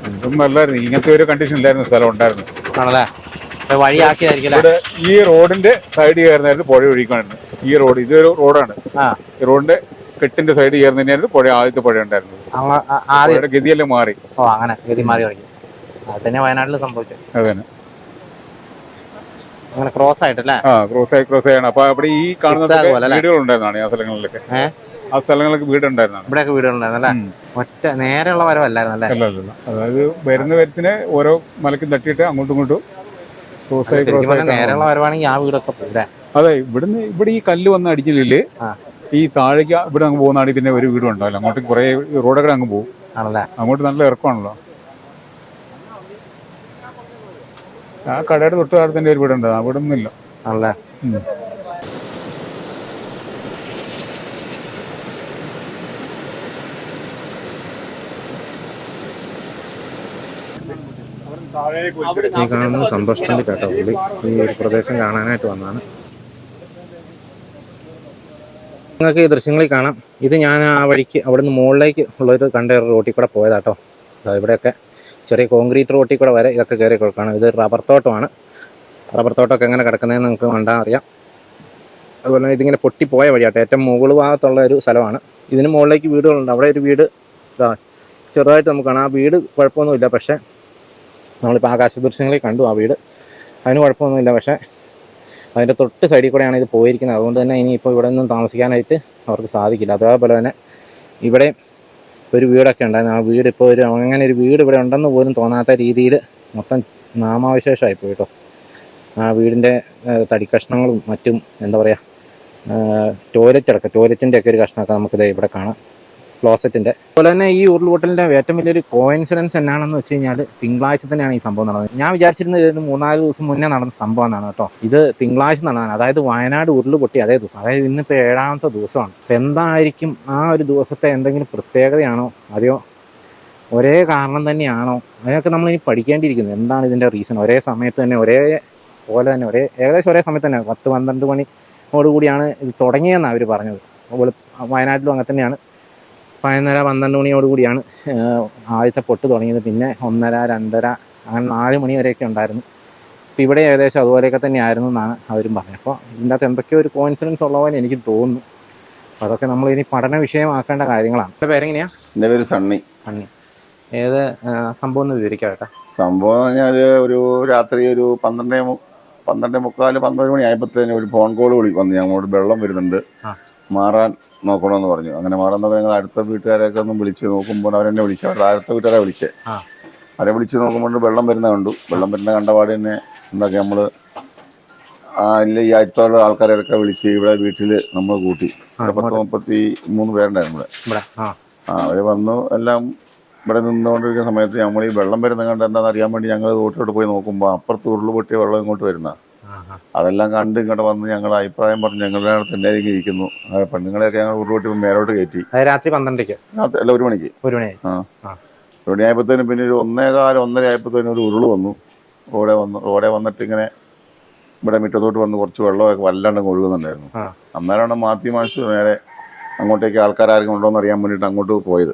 ഇതും നല്ലായിരുന്നു. ഇങ്ങനത്തെ ഒരു കണ്ടീഷൻ ഇല്ലായിരുന്നു സ്ഥലം ഉണ്ടായിരുന്നു. ആണല്ലേ? വഴിയാക്കിയതായിരിക്കും. ഇവിടെ ഈ റോഡിന്റെ സൈഡ് കയറുന്നായിരുന്നു പുഴ ഒഴിക്കാനായിരുന്നു. ഈ റോഡ് ഇതൊരു റോഡാണ്. ഈ റോഡിന്റെ കെട്ടിന്റെ സൈഡ് കയറുന്ന തന്നെയായിരുന്നു പുഴ. ആദ്യത്തെ പുഴ ഉണ്ടായിരുന്നത്. ഗതിയെല്ലാം മാറി. ഓ, അങ്ങനെ ഗതി മാറി തുടങ്ങി. അത് തന്നെ വയനാട്ടിൽ സംഭവിച്ചത്. അതെ, അങ്ങനെ ക്രോസ് ആയിട്ടല്ലേ? ക്രോസ് ആയാണ്. അപ്പൊ അവിടെ ഈ കാണുന്ന വീടുകൾ ഉണ്ടായിരുന്നാണ് ആ സ്ഥലങ്ങളിലൊക്കെ. ആ സ്ഥലങ്ങളിലൊക്കെ വീടുണ്ടായിരുന്നാണ്. ഇവിടെയൊക്കെ വീടുണ്ടായിരുന്നല്ലേ? ഒറ്റ നേരെയുള്ള വരവല്ലായിരുന്നല്ലേ? അല്ല. അതായത് വരുന്ന വരത്തിന് ഓരോ മലക്കും തട്ടിയിട്ട് അങ്ങോട്ടും ഇങ്ങോട്ടും നേരെയുള്ള വരവാണെങ്കിൽ ആ വീടൊക്കെ പോയില്ലേ? അതെ, ഇവിടെ ഈ കല്ല് വന്ന് അടിക്കുന്നില്ലേ, ഈ താഴേക്ക് ഇവിടെ അങ്ങ് പോകുന്നതാണെങ്കിൽ പിന്നെ ഒരു വീടും ഉണ്ടാവില്ല. അങ്ങോട്ട് കുറെ റോഡൊക്കെ അങ്ങ് പോകും. ആണല്ലേ? അങ്ങോട്ട് നല്ല ഇറക്കമാണല്ലോ. ആ കടയുടെ തൊട്ട് താഴെ തന്നെ ഒരു വീടുണ്ട്. അവിടെ ഒന്നുമില്ല. ആണല്ലേ? ഈ കാണുന്നത് സന്തോഷത്തിന്റെ കേട്ടോ. പുള്ളി ഈ ഒരു പ്രദേശം കാണാനായിട്ട് വന്നതാണ്. നിങ്ങൾക്ക് ഈ ദൃശ്യങ്ങളിൽ കാണാം. ഇത് ഞാൻ ആ വഴിക്ക് അവിടുന്ന് മുകളിലേക്ക് ഉള്ളൊരു കണ്ടൊരു റോട്ടിൽ കൂടെ പോയതാട്ടോ. ഇവിടെയൊക്കെ ചെറിയ കോൺക്രീറ്റ് റോട്ടിൽ കൂടെ വരെ ഇതൊക്കെ കയറി കൊടുക്കുകയാണ്. ഇത് റബ്ബർ തോട്ടമാണ്. റബ്ബർ തോട്ടമൊക്കെ എങ്ങനെ കിടക്കുന്നതെന്ന് നിങ്ങൾക്ക് കണ്ടാൽ അറിയാം. അതുപോലെ ഇതിങ്ങനെ പൊട്ടിപ്പോയ വഴിയാട്ടോ. ഏറ്റവും മുകൾ ഭാഗത്തുള്ള ഒരു സ്ഥലമാണ്. ഇതിന് മുകളിലേക്ക് വീടുകളുണ്ട്. അവിടെ ഒരു വീട് ചെറുതായിട്ട് നമുക്ക് കാണാം. ആ വീട് കുഴപ്പമൊന്നുമില്ല. പക്ഷേ നമ്മളിപ്പോൾ ആകാശ ദൃശ്യങ്ങളിൽ കണ്ടു ആ വീട്. അതിന് കുഴപ്പമൊന്നുമില്ല. പക്ഷേ അതിൻ്റെ തൊട്ട് സൈഡിൽ കൂടെയാണ് ഇത് പോയിരിക്കുന്നത്. അതുകൊണ്ട് തന്നെ ഇനിയിപ്പോൾ ഇവിടെ നിന്നും താമസിക്കാനായിട്ട് അവർക്ക് സാധിക്കില്ല. അതേപോലെ തന്നെ ഇവിടെ ഒരു വീടൊക്കെ ഉണ്ടായിരുന്നു. ആ വീട് ഇപ്പോൾ അങ്ങനെ ഒരു വീട് ഇവിടെ ഉണ്ടെന്ന് പോലും തോന്നാത്ത രീതിയിൽ മൊത്തം നാമാവശേഷമായി പോയി കേട്ടോ. ആ വീടിൻ്റെ തടിക്കഷ്ണങ്ങളും മറ്റും എന്താ പറയുക, ടോയ്ലറ്റിൻ്റെ ഒക്കെ ഒരു കഷ്ണമൊക്കെ നമുക്കിത് ഇവിടെ കാണാം. ക്ലോസറ്റിൻ്റെ. അതുപോലെ തന്നെ ഈ ഉരുൾപൊട്ടലിൻ്റെ ഏറ്റവും വലിയൊരു കോയിൻസിഡൻസ് എന്നാണെന്ന് വെച്ച് കഴിഞ്ഞാൽ തിങ്കളാഴ്ച തന്നെയാണ് ഈ സംഭവം നടന്നത്. ഞാൻ വിചാരിച്ചിരുന്നത് ഇത് 3-4 ദിവസം മുന്നേ നടന്ന സംഭവമാണ് കേട്ടോ. ഇത് തിങ്കളാഴ്ച നടന്നതാണ്. അതായത് വയനാട് ഉരുൾപൊട്ടി അതേ ദിവസം, അതായത് ഇന്നിപ്പോൾ 7ാമത്തെ ദിവസമാണ്. അപ്പോൾ എന്തായിരിക്കും ആ ഒരു ദിവസത്തെ എന്തെങ്കിലും പ്രത്യേകതയാണോ അതെയോ ഒരേ കാരണം തന്നെയാണോ, അതിനൊക്കെ നമ്മൾ ഇനി പഠിക്കേണ്ടിയിരിക്കുന്നു. എന്താണ് ഇതിൻ്റെ റീസൺ? ഒരേ സമയത്ത് തന്നെ പോലെ തന്നെ ഏകദേശം ഒരേ സമയത്ത് തന്നെ 10-12 മണിയോടുകൂടിയാണ് ഇത് തുടങ്ങിയെന്നാണ് അവർ പറഞ്ഞത്. വയനാട്ടിലും അങ്ങനെ തന്നെയാണ്. 11-12 മണിയോടുകൂടിയാണ് ആദ്യത്തെ പൊട്ട് തുടങ്ങിയത്. പിന്നെ 1:30-2:30 അങ്ങനെ 4 മണി വരെയൊക്കെ ഉണ്ടായിരുന്നു. അപ്പോൾ ഇവിടെ ഏകദേശം അതുപോലെയൊക്കെ തന്നെയായിരുന്നു എന്നാണ് അവരും പറഞ്ഞത്. അപ്പോൾ ഇതിൻ്റെ അകത്ത് എന്തൊക്കെയോ ഒരു കോയിൻസിഡൻസ് ഉള്ള പോലെ എനിക്ക് തോന്നുന്നു. അപ്പോൾ അതൊക്കെ നമ്മൾ ഇനി പഠന വിഷയമാക്കേണ്ട കാര്യങ്ങളാണ്. എൻ്റെ പേരെങ്ങനെയാണ്? എൻ്റെ പേര് സണ്ണി. ഏത് സംഭവം ഒന്ന് വിവരിക്കാം കേട്ടോ. സംഭവം പറഞ്ഞാൽ ഒരു രാത്രി ഒരു 12:45-12 മണി ആയപ്പോഴത്തേനും ഒരു ഫോൺ കോൾ വന്നു. ഞങ്ങളോട് വെള്ളം വരുന്നുണ്ട്, മാറാൻ നോക്കണമെന്ന് പറഞ്ഞു. അങ്ങനെ മാറാൻ നോക്കാൻ ഞങ്ങൾ അടുത്ത വീട്ടുകാരെയൊക്കെ ഒന്ന് വിളിച്ച് നോക്കുമ്പോൾ അവരെന്നെ വിളിച്ചു. അവരുടെ അടുത്ത വീട്ടുകാരെ വിളിച്ചേ. അവരെ വിളിച്ച് നോക്കുമ്പോൾ വെള്ളം വരുന്ന കണ്ടു. വെള്ളം വരുന്ന കണ്ടപാട് തന്നെ എന്താക്കി നമ്മൾ ഈ അടുത്തുള്ള ആൾക്കാരെയൊക്കെ വിളിച്ച് ഇവിടെ വീട്ടിൽ നമ്മൾ കൂട്ടി. 33 പേരുണ്ടായിരുന്നു ഇവിടെ. അവർ വന്നു. എല്ലാം ഇവിടെ നിന്നുകൊണ്ടിരിക്കുന്ന സമയത്ത് നമ്മൾ ഈ വെള്ളം വരുന്ന കണ്ട് എന്താണെന്ന് അറിയാൻ വേണ്ടി ഞങ്ങൾ റോട്ടിലോട്ട് പോയി നോക്കുമ്പോൾ അപ്പുറത്ത് ഉരുള് പൊട്ടിയ വെള്ളം ഇങ്ങോട്ട് വരുന്ന അതെല്ലാം കണ്ട് ഇങ്ങോട്ട് വന്ന് ഞങ്ങൾ അഭിപ്രായം പറഞ്ഞ് ഞങ്ങളുടെ അടുത്ത് തന്നെ ഇരിക്കുന്നു. പെണ്ണുങ്ങളെയൊക്കെ ഞങ്ങൾ ഉരുള് പൊട്ടി മേലോട്ട് കയറ്റി. രാത്രി 12 അല്ല 1 മണിക്ക്. 1 മണി ആയപ്പോഴത്തേനും പിന്നെ ഒരു 1:15-1:30 ആയപ്പോഴത്തേനും ഒരു ഉരുള് വന്നു. റോഡെ വന്നിട്ട് ഇങ്ങനെ ഇവിടെ മുറ്റത്തോട്ട് വന്ന് കുറച്ച് വെള്ളമൊക്കെ വല്ലാണ്ട് ഒഴുകുന്നുണ്ടായിരുന്നു. അന്നേരമാണ് മാത്യു മാഷ് നേരെ അങ്ങോട്ടേക്ക് ആൾക്കാരും ഉണ്ടോ എന്ന് അറിയാൻ വേണ്ടിയിട്ട് അങ്ങോട്ട് പോയത്.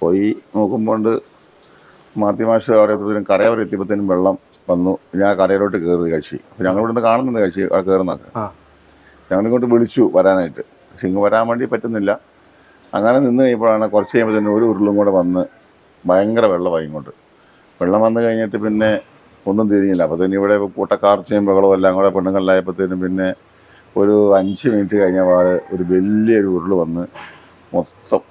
പോയി നോക്കുമ്പോൾ മാത്യു മാഷ് അവിടെ കരയവരെ എത്തിയപ്പോഴത്തേനും വെള്ളം വന്നു. ഞാൻ കരയിലോട്ട് കയറി കക്ഷി. അപ്പോൾ ഞങ്ങൾ ഇവിടുന്ന് കാണുന്നുണ്ട് കക്ഷി കയറുന്നൊക്കെ. ഞങ്ങളിങ്ങോട്ട് വിളിച്ചു വരാനായിട്ട്. പക്ഷെ ഇങ്ങ് വരാൻ വേണ്ടി പറ്റുന്നില്ല. അങ്ങനെ നിന്ന് കഴിയുമ്പോഴാണ് കുറച്ച് കഴിയുമ്പോഴത്തേനും ഒരു ഉരുളും കൂടെ വന്ന് ഭയങ്കര വെള്ളമായി ഇങ്ങോട്ട്. വെള്ളം വന്നു കഴിഞ്ഞിട്ട് പിന്നെ ഒന്നും തിരിഞ്ഞില്ല. അപ്പോൾ തന്നെ ഇവിടെ കൂട്ടക്കാർച്ചയും ബഹളവും എല്ലാം കൂടെ പെണ്ണുങ്ങളിലായപ്പോഴത്തേനും പിന്നെ ഒരു 5 മിനിറ്റ് കഴിഞ്ഞ പാട് ഒരു വലിയൊരു ഉരുള് വന്ന് മൊത്തം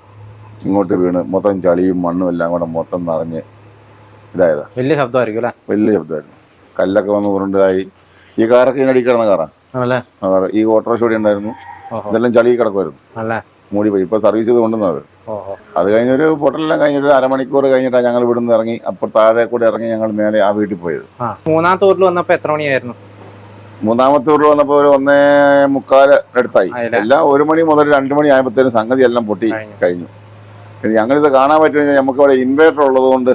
ഇങ്ങോട്ട് വീണ് മൊത്തം ചളിയും മണ്ണും എല്ലാം കൂടെ മൊത്തം നിറഞ്ഞ് ഇതായതാ. വലിയ ശബ്ദമായിരിക്കും അല്ലേ? വലിയ ശബ്ദമായിരുന്നു. കല്ലൊക്കെ വന്ന് ഉരുണ്ടതായി. ഈ കാറൊക്കെ ഇതിനടി കിടന്ന കാറാണ്. ഈ ഓട്ടോറിക്ഷ കൂടി ഉണ്ടായിരുന്നു. ഇതെല്ലാം ചളി കിടക്കുമായിരുന്നു, മൂടി പോയി. ഇപ്പോൾ സർവീസ് ചെയ്ത് കൊണ്ടുവന്നത്. അത് കഴിഞ്ഞൊരു പൊട്ടലെല്ലാം കഴിഞ്ഞൊരു അരമണിക്കൂർ കഴിഞ്ഞിട്ടാണ് ഞങ്ങൾ ഇവിടുന്ന് ഇറങ്ങി അപ്പോൾ താഴെ കൂടെ ഇറങ്ങി ഞങ്ങൾ മേലെ ആ വീട്ടിൽ പോയത്. മൂന്നാമത്തെ ഉരുൾ വന്നപ്പോൾ എത്ര മണിയായിരുന്നു? മൂന്നാമത്തെ ഉരുൾ വന്നപ്പോൾ ഒരു 1:45 അടുത്തായി. എല്ലാം 1 മണി മുതൽ 2 മണി ആയപ്പോഴത്തേനും സംഗതി എല്ലാം പൊട്ടി കഴിഞ്ഞു. പിന്നെ ഞങ്ങളിത് കാണാൻ പറ്റുമെങ്കിൽ നമുക്ക് ഇവിടെ ഇൻവേർട്ടർ ഉള്ളത് കൊണ്ട്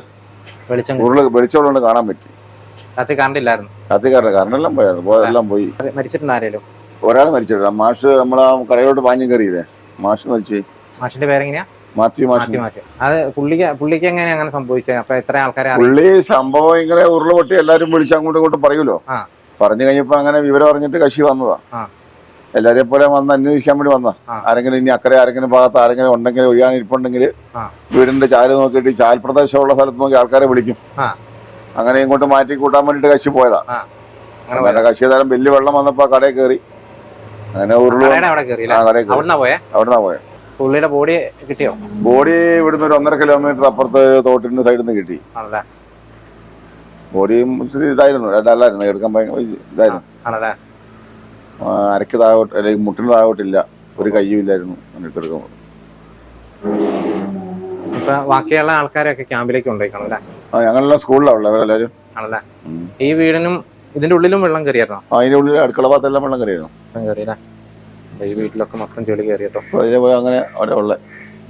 വെളിച്ചമുള്ളതുകൊണ്ട് കാണാൻ പറ്റി. രാത്രി കറണ്ടില്ലായിരുന്നു. രാത്രി കറണ്ടെല്ലാം പോയായിരുന്നു. എല്ലാം പോയി. മരിച്ചിട്ടുണ്ട് ആരെങ്കിലും? ഒരാൾ മരിച്ചിട്ടുണ്ട്. മാഷ് നമ്മളാ കടയിലോട്ട് പാഞ്ഞു കയറിയില്ലേ, മാഷ് മരിച്ചു. മാഷിന്റെ പേരെങ്ങനെയാ? മാത്യു. അത് പുള്ളിക്ക് എങ്ങനെയാ അങ്ങനെ സംഭവിച്ചത്? അപ്പൊ എത്ര ആൾക്കാരെ? പുള്ളി സംഭവം ഇങ്ങനെ ഉരുള് പൊട്ടി എല്ലാരും വിളിച്ച് അങ്ങോട്ടും ഇങ്ങോട്ടും പറയൂലോ. പറഞ്ഞു കഴിഞ്ഞപ്പോ അങ്ങനെ വിവരം അറിഞ്ഞിട്ട് കക്ഷി വന്നതാ. എല്ലാരെ പോലെ വന്ന് അന്വേഷിക്കാൻ വേണ്ടി വന്ന. ആരെങ്കിലും ഇനി അക്കരെ ആരെങ്കിലും ഭാഗത്ത് ആരെങ്കിലും ഉണ്ടെങ്കിൽ ഒഴിയാൻ ഇരിപ്പുണ്ടെങ്കിൽ വീടിന്റെ ചാല് നോക്കിയിട്ട് ചാൽ പ്രദേശമുള്ള സ്ഥലത്ത് നോക്കി ആൾക്കാരെ വിളിക്കും. അങ്ങനെ ഇങ്ങോട്ട് മാറ്റി കൂട്ടാൻ വേണ്ടിട്ട് കക്ഷി പോയതാ. അങ്ങനെ കക്ഷി തരം വലിയ വെള്ളം വന്നപ്പോ കടയിൽ കയറി. അങ്ങനെ ഉരുള് അവിടുന്നാ പോയെ. പുള്ളിയുടെ ബോഡി കിട്ടിയോ? ബോഡി ഇവിടുന്ന് ഒരു 1.5 കിലോമീറ്റർ അപ്പുറത്ത് തോട്ടിന്റെ സൈഡിൽ നിന്ന് കിട്ടി. ബോഡിയും ഇതായിരുന്നു, അല്ലായിരുന്നു എടുക്കാൻ ഭയങ്കര ഇതായിരുന്നു. അരക്ക് താഴോട്ട് അല്ലെങ്കിൽ മുട്ടിന് താഴോട്ടില്ല, ഒരു കയ്യും ഇല്ലായിരുന്നു എടുക്കുമ്പോൾ. ബാക്കിയുള്ള ആൾക്കാരൊക്കെ ക്യാമ്പിലേക്ക് കൊണ്ടുപോയിക്കാണല്ലേ? ഞങ്ങളെല്ലാം സ്കൂളിലാണ് ഉള്ളത് അവരെല്ലാരും. ആണല്ലേ? ഈ വീടിനും ഇതിന്റെ ഉള്ളിലും വെള്ളം കയറിയായിരുന്നോ? അതിന്റെ ഉള്ളിൽ അടുക്കള ഭാഗത്തെല്ലാം വെള്ളം കയറിയായിരുന്നു. കയറിയില്ലേ? ഈ വീട്ടിലൊക്കെ മൊത്തം ചെളി കയറിയട്ടോ. അതിനെ അങ്ങനെ അവിടെ ഉള്ള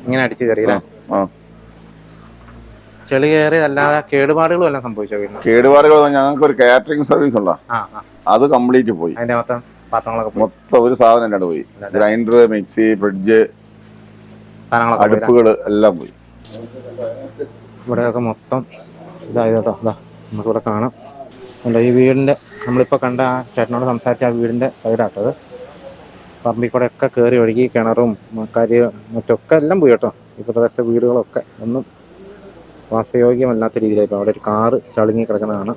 ഇങ്ങനെ അടിച്ചു കയറിയില്ലേ? ചെളി കയറി അല്ലാതെ കേടുപാടുകളും എല്ലാം സംഭവിച്ചോ? കേടുപാടുകൾ ഞങ്ങൾക്ക് ഒരു കാറ്ററിംഗ് സർവീസ് ഉള്ള അത് കംപ്ലീറ്റ് പോയി. അതിന്റെ മൊത്തം പാത്രങ്ങളൊക്കെ മൊത്തം ഒരു സാധനം അല്ലാണ്ട് പോയി. ഗ്രൈൻഡർ, മിക്സി, ഫ്രിഡ്ജ്, അടുപ്പുകള് എല്ലാം പോയി. ഇവിടെയൊക്കെ മൊത്തം ഇതായത് കേട്ടോ. നമുക്കിവിടെ കാണാം. ഈ വീടിന്റെ നമ്മളിപ്പോ കണ്ട ആ ചേട്ടനോട് സംസാരിച്ച ആ വീടിന്റെ സൈഡാട്ടത്. പറമ്പിൽ കൂടെ ഒക്കെ കയറി ഒഴുകി കിണറും മറ്റൊക്കെ എല്ലാം പോയി കേട്ടോ. ഈ പ്രദേശത്തെ വീടുകളൊക്കെ ഒന്നും വാസയോഗ്യമല്ലാത്ത രീതിയിലായിപ്പോൾ. അവിടെ ഒരു കാറ് ചളുങ്ങി കിടക്കുന്നതാണ്.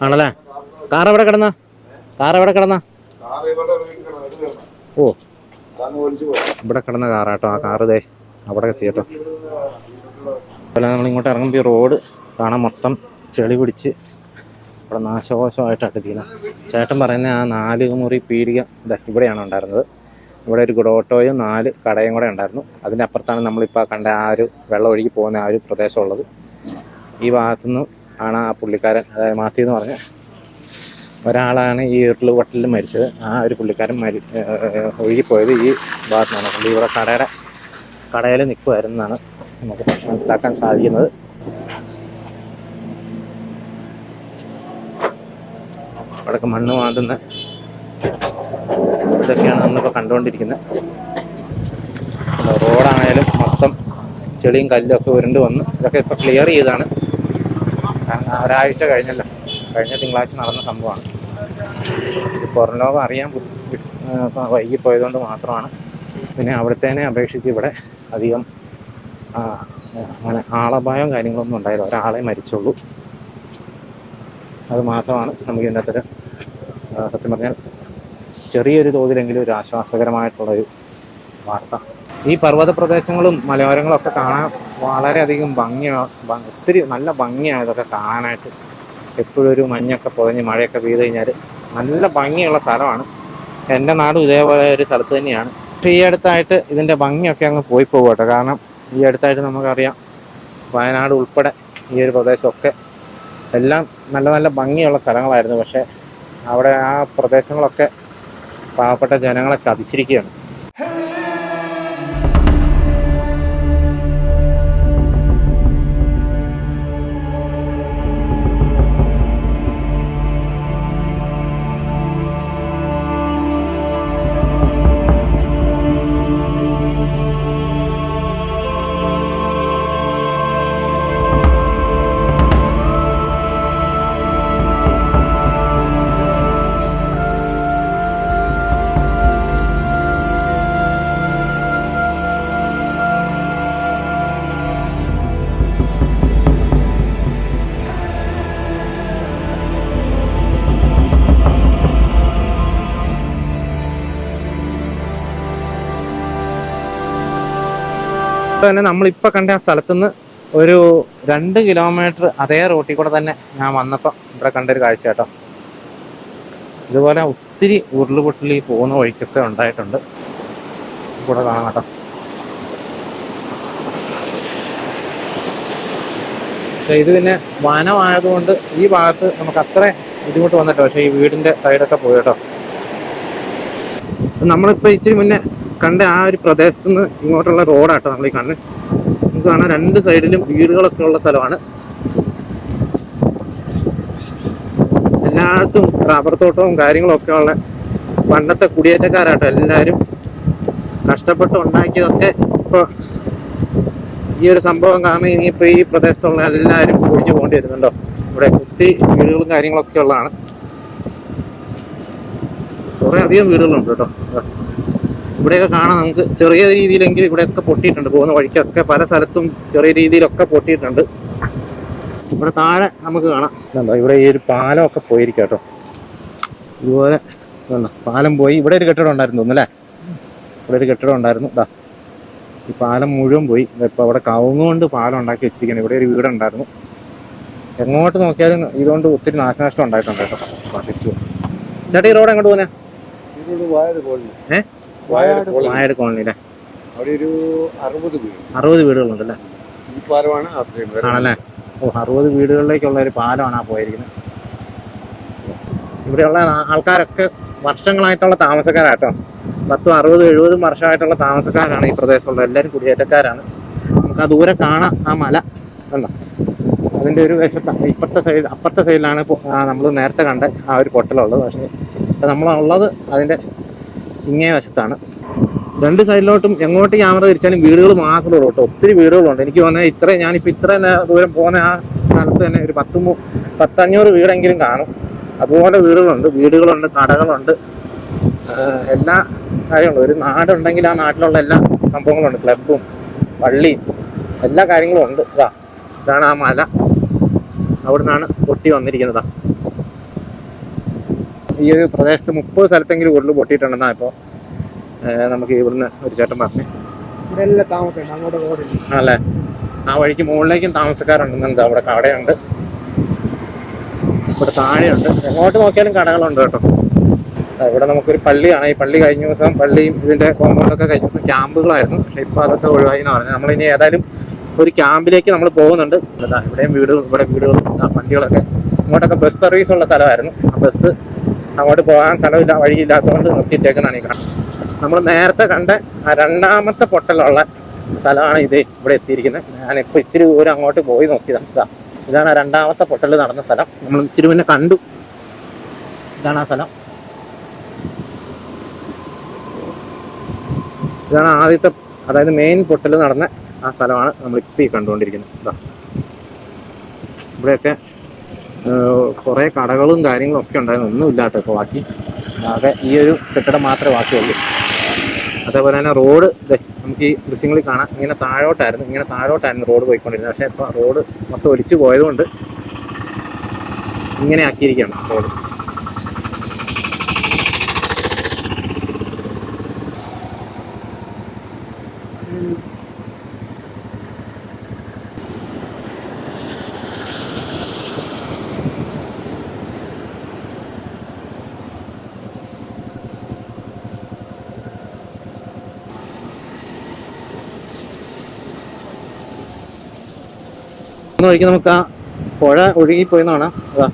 ആണല്ലേ? കാറെവിടെ കിടന്ന? ഓ, ഇവിടെ കിടന്ന കാറാട്ടോ. ആ കാറ് ദേ അവിടെ എത്തി കേട്ടോ. അതുപോലെ നമ്മളിങ്ങോട്ട് ഇറങ്ങുമ്പോൾ ഈ റോഡ് കാണാൻ മൊത്തം ചെളി പിടിച്ച് ഇവിടെ നാശകോശമായിട്ടാണ് തീരുന്നത്. ചേട്ടൻ പറയുന്ന ആ 4 മുറി പീടിക ഇവിടെയാണ് ഉണ്ടായിരുന്നത്. ഇവിടെ ഒരു ഓട്ടോയും 4 കടയും കൂടെ ഉണ്ടായിരുന്നു. അതിൻ്റെ അപ്പുറത്താണ് നമ്മളിപ്പോൾ കണ്ട ആ ഒരു വെള്ളം ഒഴുകി പോകുന്ന ആ ഒരു പ്രദേശമുള്ളത്. ഈ ഭാഗത്തുനിന്ന് ആണ് ആ പുള്ളിക്കാരൻ, അതായത് മാത്യു എന്ന് പറഞ്ഞ ഒരാളാണ് ഈ ഉരുൾപൊട്ടലിൽ മരിച്ചത്. ആ ഒരു പുള്ളിക്കാരൻ ഒഴുകിപ്പോയത് ഈ ഭാഗത്തുനിന്നാണ്. പുള്ളി ഇവിടെ കടയിൽ നിൽക്കുമായിരുന്നാണ് നമുക്ക് മനസ്സിലാക്കാൻ സാധിക്കുന്നത്. അവിടെയൊക്കെ മണ്ണ് മാന്തുന്ന ഇതൊക്കെയാണ് നമ്മളിപ്പോൾ കണ്ടുകൊണ്ടിരിക്കുന്നത്. റോഡാണേലും മൊത്തം ചെളിയും കല്ലും ഒക്കെ ഉരുണ്ട് വന്ന് ഇതൊക്കെ ഇപ്പോൾ ക്ലിയർ ചെയ്താണ്. കാരണം ഒരാഴ്ച കഴിഞ്ഞല്ലോ, കഴിഞ്ഞ തിങ്കളാഴ്ച നടന്ന സംഭവമാണ്. പുറം ലോകം അറിയാൻ വൈകിപ്പോയതുകൊണ്ട് മാത്രമാണ്. പിന്നെ അവിടുത്തേനെ അപേക്ഷിച്ച് ഇവിടെ അധികം അങ്ങനെ ആളപായവും കാര്യങ്ങളൊന്നും ഉണ്ടായില്ല. ഒരാളെ മരിച്ചുള്ളൂ. അത് മാത്രമാണ് നമുക്ക് ഇതിൻ്റെ അകത്തൊരു സത്യം പറഞ്ഞാൽ ചെറിയൊരു തോതിലെങ്കിലും ഒരു ആശ്വാസകരമായിട്ടുള്ളൊരു വാർത്ത. ഈ പർവ്വത പ്രദേശങ്ങളും മലയോരങ്ങളും ഒക്കെ കാണാൻ വളരെയധികം ഒത്തിരി നല്ല ഭംഗിയാണ് ഇതൊക്കെ കാണാനായിട്ട്. എപ്പോഴും ഒരു മഞ്ഞൊക്കെ പൊതഞ്ഞ് മഴയൊക്കെ പെയ്ത് കഴിഞ്ഞാൽ നല്ല ഭംഗിയുള്ള സ്ഥലമാണ്. എൻ്റെ നാടും ഇതേപോലെ ഒരു സ്ഥലത്ത് തന്നെയാണ്. പക്ഷേ ഈ അടുത്തായിട്ട് ഇതിൻ്റെ ഭംഗിയൊക്കെ അങ്ങ് പോയി പോകും കേട്ടോ. കാരണം ഈ അടുത്തായിട്ട് നമുക്കറിയാം വയനാട് ഉൾപ്പെടെ ഈ ഒരു പ്രദേശമൊക്കെ എല്ലാം നല്ല നല്ല ഭംഗിയുള്ള സ്ഥലങ്ങളായിരുന്നു. പക്ഷേ അവിടെ ആ പ്രദേശങ്ങളൊക്കെ പാവപ്പെട്ട ജനങ്ങളെ ചതിച്ചിരിക്കുകയാണ്. തന്നെ നമ്മളിപ്പോൾ കണ്ട ആ സ്ഥലത്തുനിന്ന് ഒരു 2 കിലോമീറ്റർ അതേ റോട്ടിൽ കൂടെ തന്നെ ഞാൻ വന്നപ്പോൾ ഇവിടെ കണ്ടൊരു കാഴ്ച കേട്ടോ. ഇതുപോലെ ഒത്തിരി ഉരുളുപൊട്ടൽ ഈ പോകുന്ന വഴിക്കൊക്കെ ഉണ്ടായിട്ടുണ്ട്. കൂടെ കാണാം കേട്ടോ. ഇത് പിന്നെ വനമായതുകൊണ്ട് ഈ ഭാഗത്ത് നമുക്ക് അത്ര ബുദ്ധിമുട്ട് വന്നിട്ടോ. പക്ഷേ ഈ വീടിൻ്റെ സൈഡൊക്കെ പോയി കേട്ടോ. നമ്മളിപ്പോൾ ഇച്ചിരി മുന്നേ കണ്ട ആ ഒരു പ്രദേശത്തു നിന്ന് ഇങ്ങോട്ടുള്ള റോഡാട്ടോ നമ്മൾ ഈ കാണുന്നത്. നമുക്ക് കാണാൻ 2 സൈഡിലും വീടുകളൊക്കെ ഉള്ള സ്ഥലമാണ്. എല്ലായിടത്തും റബ്ബർ തോട്ടവും കാര്യങ്ങളൊക്കെ ഉള്ള പണ്ടത്തെ കുടിയേറ്റക്കാരാട്ടോ എല്ലാവരും. കഷ്ടപ്പെട്ട് ഉണ്ടാക്കിയതൊക്കെ ഇപ്പോൾ ഈ ഒരു സംഭവം കാരണം ഇനിയിപ്പോൾ ഈ പ്രദേശത്തുള്ള എല്ലാവരും ഒഴിഞ്ഞു പോകേണ്ടി വരുന്നുണ്ടോ. ഇവിടെ ഒത്തിരി വീടുകളും കാര്യങ്ങളൊക്കെ ഉള്ളതാണ്. കുറേ അധികം വീടുകളുണ്ട് കേട്ടോ. ഇവിടെയൊക്കെ കാണാം നമുക്ക് ചെറിയ രീതിയിലെങ്കിലും ഇവിടെയൊക്കെ പൊട്ടിയിട്ടുണ്ട്. പോകുന്ന വഴിക്കൊക്കെ പല സ്ഥലത്തും ചെറിയ രീതിയിലൊക്കെ പൊട്ടിയിട്ടുണ്ട്. ഇവിടെ താഴെ നമുക്ക് കാണാം എന്താ ഇവിടെ ഈ ഒരു പാലമൊക്കെ പോയിരിക്കും കേട്ടോ. ഇതുപോലെ പാലം പോയി. ഇവിടെ ഒരു കെട്ടിടം ഉണ്ടായിരുന്നു തോന്നുന്നു അല്ലേ. ഇവിടെ ഒരു കെട്ടിടം ഉണ്ടായിരുന്നു. ഇതാ ഈ പാലം മുഴുവൻ പോയി. ഇപ്പോൾ അവിടെ കവുങ്ങുകൊണ്ട് പാലം ഉണ്ടാക്കി വെച്ചിരിക്കുകയാണ്. ഇവിടെ ഒരു വീടുണ്ടായിരുന്നു. എങ്ങോട്ട് നോക്കിയാലും ഇതുകൊണ്ട് ഒത്തിരി നാശനഷ്ടം ഉണ്ടായിട്ടുണ്ട് കേട്ടോ. ചേട്ടാ ഈ റോഡ് എങ്ങോട്ട് പോകുന്നേ? വായട് കോളനിയിലെ അവിടെ ഒരു 60 വീടുകളുണ്ടല്ലേ. ആണല്ലേ. 60 വീടുകളിലേക്കുള്ള ഒരു പാലമാണ് ആ പോയിരിക്കുന്നത്. ഇവിടെയുള്ള ആൾക്കാരൊക്കെ വർഷങ്ങളായിട്ടുള്ള താമസക്കാരാട്ടോ. 10, 60, 70 വർഷമായിട്ടുള്ള താമസക്കാരാണ് ഈ പ്രദേശത്തുള്ള. എല്ലാവരും കുടിയേറ്റക്കാരാണ്. നമുക്ക് ആ ദൂരെ കാണാം ആ മല കണ്ടോ. അതിൻ്റെ ഒരു വശത്ത് അപ്പുറത്തെ സൈഡിലാണ് നമ്മൾ നേരത്തെ കണ്ട ആ ഒരു പൊട്ടലുള്ളത്. പക്ഷേ ഇപ്പം നമ്മളുള്ളത് അതിൻ്റെ ഇങ്ങേ വശത്താണ്. 2 സൈഡിലോട്ടും എങ്ങോട്ട് ക്യാമറ തിരിച്ചാലും വീടുകൾ മാത്രമേ ഉള്ളൂ കേട്ടോ. ഒത്തിരി വീടുകളുണ്ട്. എനിക്ക് തോന്നുന്നത് ഞാനിപ്പോൾ ഇത്ര ദൂരം പോകുന്ന ആ സ്ഥലത്ത് തന്നെ ഒരു 500 വീടെങ്കിലും കാണും. അതുപോലെ വീടുകളുണ്ട്, കടകളുണ്ട്, എല്ലാ കാര്യങ്ങളും. ഒരു നാടുണ്ടെങ്കിൽ ആ നാട്ടിലുള്ള എല്ലാ സംഭവങ്ങളുണ്ട്. ക്ലബും പള്ളിയും എല്ലാ കാര്യങ്ങളും ഉണ്ട്. ഇതാണ് ആ മല. അവിടെ നിന്നാണ് പൊട്ടി വന്നിരിക്കുന്നത്. ഈ ഒരു പ്രദേശത്ത് 30 സ്ഥലത്തെങ്കിലും ഉരുൾ പൊട്ടിയിട്ടുണ്ടെന്നാണ് ഇപ്പോൾ നമുക്ക് ഇവിടുന്ന് ഒരു ചേട്ടൻ പറഞ്ഞു. അല്ലേ. ആ വഴിക്ക് മുകളിലേക്കും താമസക്കാരുണ്ടെന്നുണ്ട്. അവിടെ കടയുണ്ട്, ഇവിടെ താഴെയുണ്ട്. എങ്ങോട്ട് നോക്കിയാലും കടകളുണ്ട് കേട്ടോ. ഇവിടെ നമുക്കൊരു പള്ളിയാണ്. ഈ പള്ളി കഴിഞ്ഞ ദിവസം പള്ളിയും ഇതിന്റെ കോമ്പൗണ്ടൊക്കെ കഴിഞ്ഞ ദിവസം ക്യാമ്പുകളായിരുന്നു. പക്ഷെ ഇപ്പൊ അതൊക്കെ ഒഴിവായി എന്ന് പറഞ്ഞാൽ നമ്മളിനി ഏതായാലും ഒരു ക്യാമ്പിലേക്ക് നമ്മൾ പോകുന്നുണ്ട്. ഇവിടെയും ഇവിടെ വീടുകളും വണ്ടികളൊക്കെ ഇങ്ങോട്ടൊക്കെ ബസ് സർവീസ് ഉള്ള സ്ഥലമായിരുന്നു. ആ ബസ് അങ്ങോട്ട് പോകാൻ സ്ഥലമില്ല, വഴിയില്ലാത്തതുകൊണ്ട് നിർത്തിയിട്ടേക്കുന്നതാണ് ഈ കാണുന്നത്. നമ്മൾ നേരത്തെ കണ്ട ആ രണ്ടാമത്തെ പൊട്ടലുള്ള സ്ഥലമാണ് ഇത് ഇവിടെ എത്തിയിരിക്കുന്നത്. ഞാനിപ്പോൾ ഇച്ചിരി ദൂരം അങ്ങോട്ട് പോയി നോക്കിയതാണ്. ഇതാണ് ആ രണ്ടാമത്തെ പൊട്ടൽ നടന്ന സ്ഥലം. നമ്മൾ ഇച്ചിരി മുന്നേ കണ്ടു. ഇതാണ് ആ സ്ഥലം. ഇതാണ് ആദ്യത്തെ, അതായത് മെയിൻ പൊട്ടൽ നടന്ന ആ സ്ഥലമാണ് നമ്മളിപ്പോൾ ഈ കണ്ടുകൊണ്ടിരിക്കുന്നത്. ഇതാ ഇവിടെയൊക്കെ കുറേ കടകളും കാര്യങ്ങളും ഒക്കെ ഉണ്ടായിരുന്നു. ഒന്നും ഇല്ലാട്ടോ ഇപ്പോൾ ബാക്കി. ആകെ ഈ ഒരു കെട്ടിടം മാത്രമേ ബാക്കിയുള്ളൂ. അതേപോലെ തന്നെ റോഡ് നമുക്ക് ഈ ദൃശ്യങ്ങളിൽ കാണാം. ഇങ്ങനെ താഴോട്ടായിരുന്നു റോഡ് പോയിക്കൊണ്ടിരുന്നത്. പക്ഷേ ഇപ്പോൾ റോഡ് മൊത്തം ഒലിച്ചു പോയതുകൊണ്ട് ഇങ്ങനെ ആക്കിയിരിക്കുകയാണ് റോഡ്. വഴിക്ക് നമുക്ക് ആ പുഴ ഒഴുകിപ്പോയെന്നാണ്. അതാ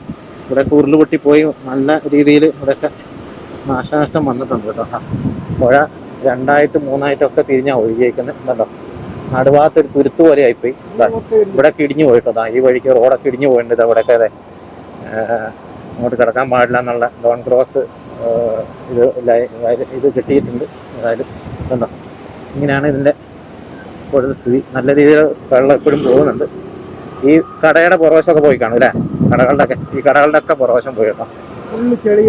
ഇവിടെ ഉരുള് പൊട്ടിപ്പോയി നല്ല രീതിയിൽ ഇവിടെയൊക്കെ നാശനഷ്ടം വന്നിട്ടുണ്ട് കേട്ടോ. പുഴ 2ആയിട്ട് 3ആയിട്ടൊക്കെ തിരിഞ്ഞാണ് ഒഴുകിയേക്കുന്നത്. എന്തോ നടുഭാഗത്തൊരു തുരുത്ത് പോലെ ആയിപ്പോയി. ഇവിടെ ഇടിഞ്ഞു പോയിട്ടോ. ഈ വഴിക്ക് റോഡൊക്കെ ഇടിഞ്ഞു പോയിട്ടുണ്ട്. ഇവിടെയൊക്കെ അതെ അങ്ങോട്ട് കിടക്കാൻ പാടില്ല എന്നുള്ള ഡോൺ ക്രോസ് ഇത് കിട്ടിയിട്ടുണ്ട്. അതായത് കണ്ടോ ഇങ്ങനെയാണ് ഇതിൻ്റെ ഇപ്പോഴത്തെ സ്ഥിതി. നല്ല രീതിയിൽ വെള്ളം എപ്പോഴും പോകുന്നുണ്ട്. ഈ കടയുടെ പുറവശമൊക്കെ പോയി കാണും അല്ലേ? ഈ കടകളുടെ ഒക്കെ പുറവശം പോയി കേട്ടോ. ഉള്ളു ചെളി.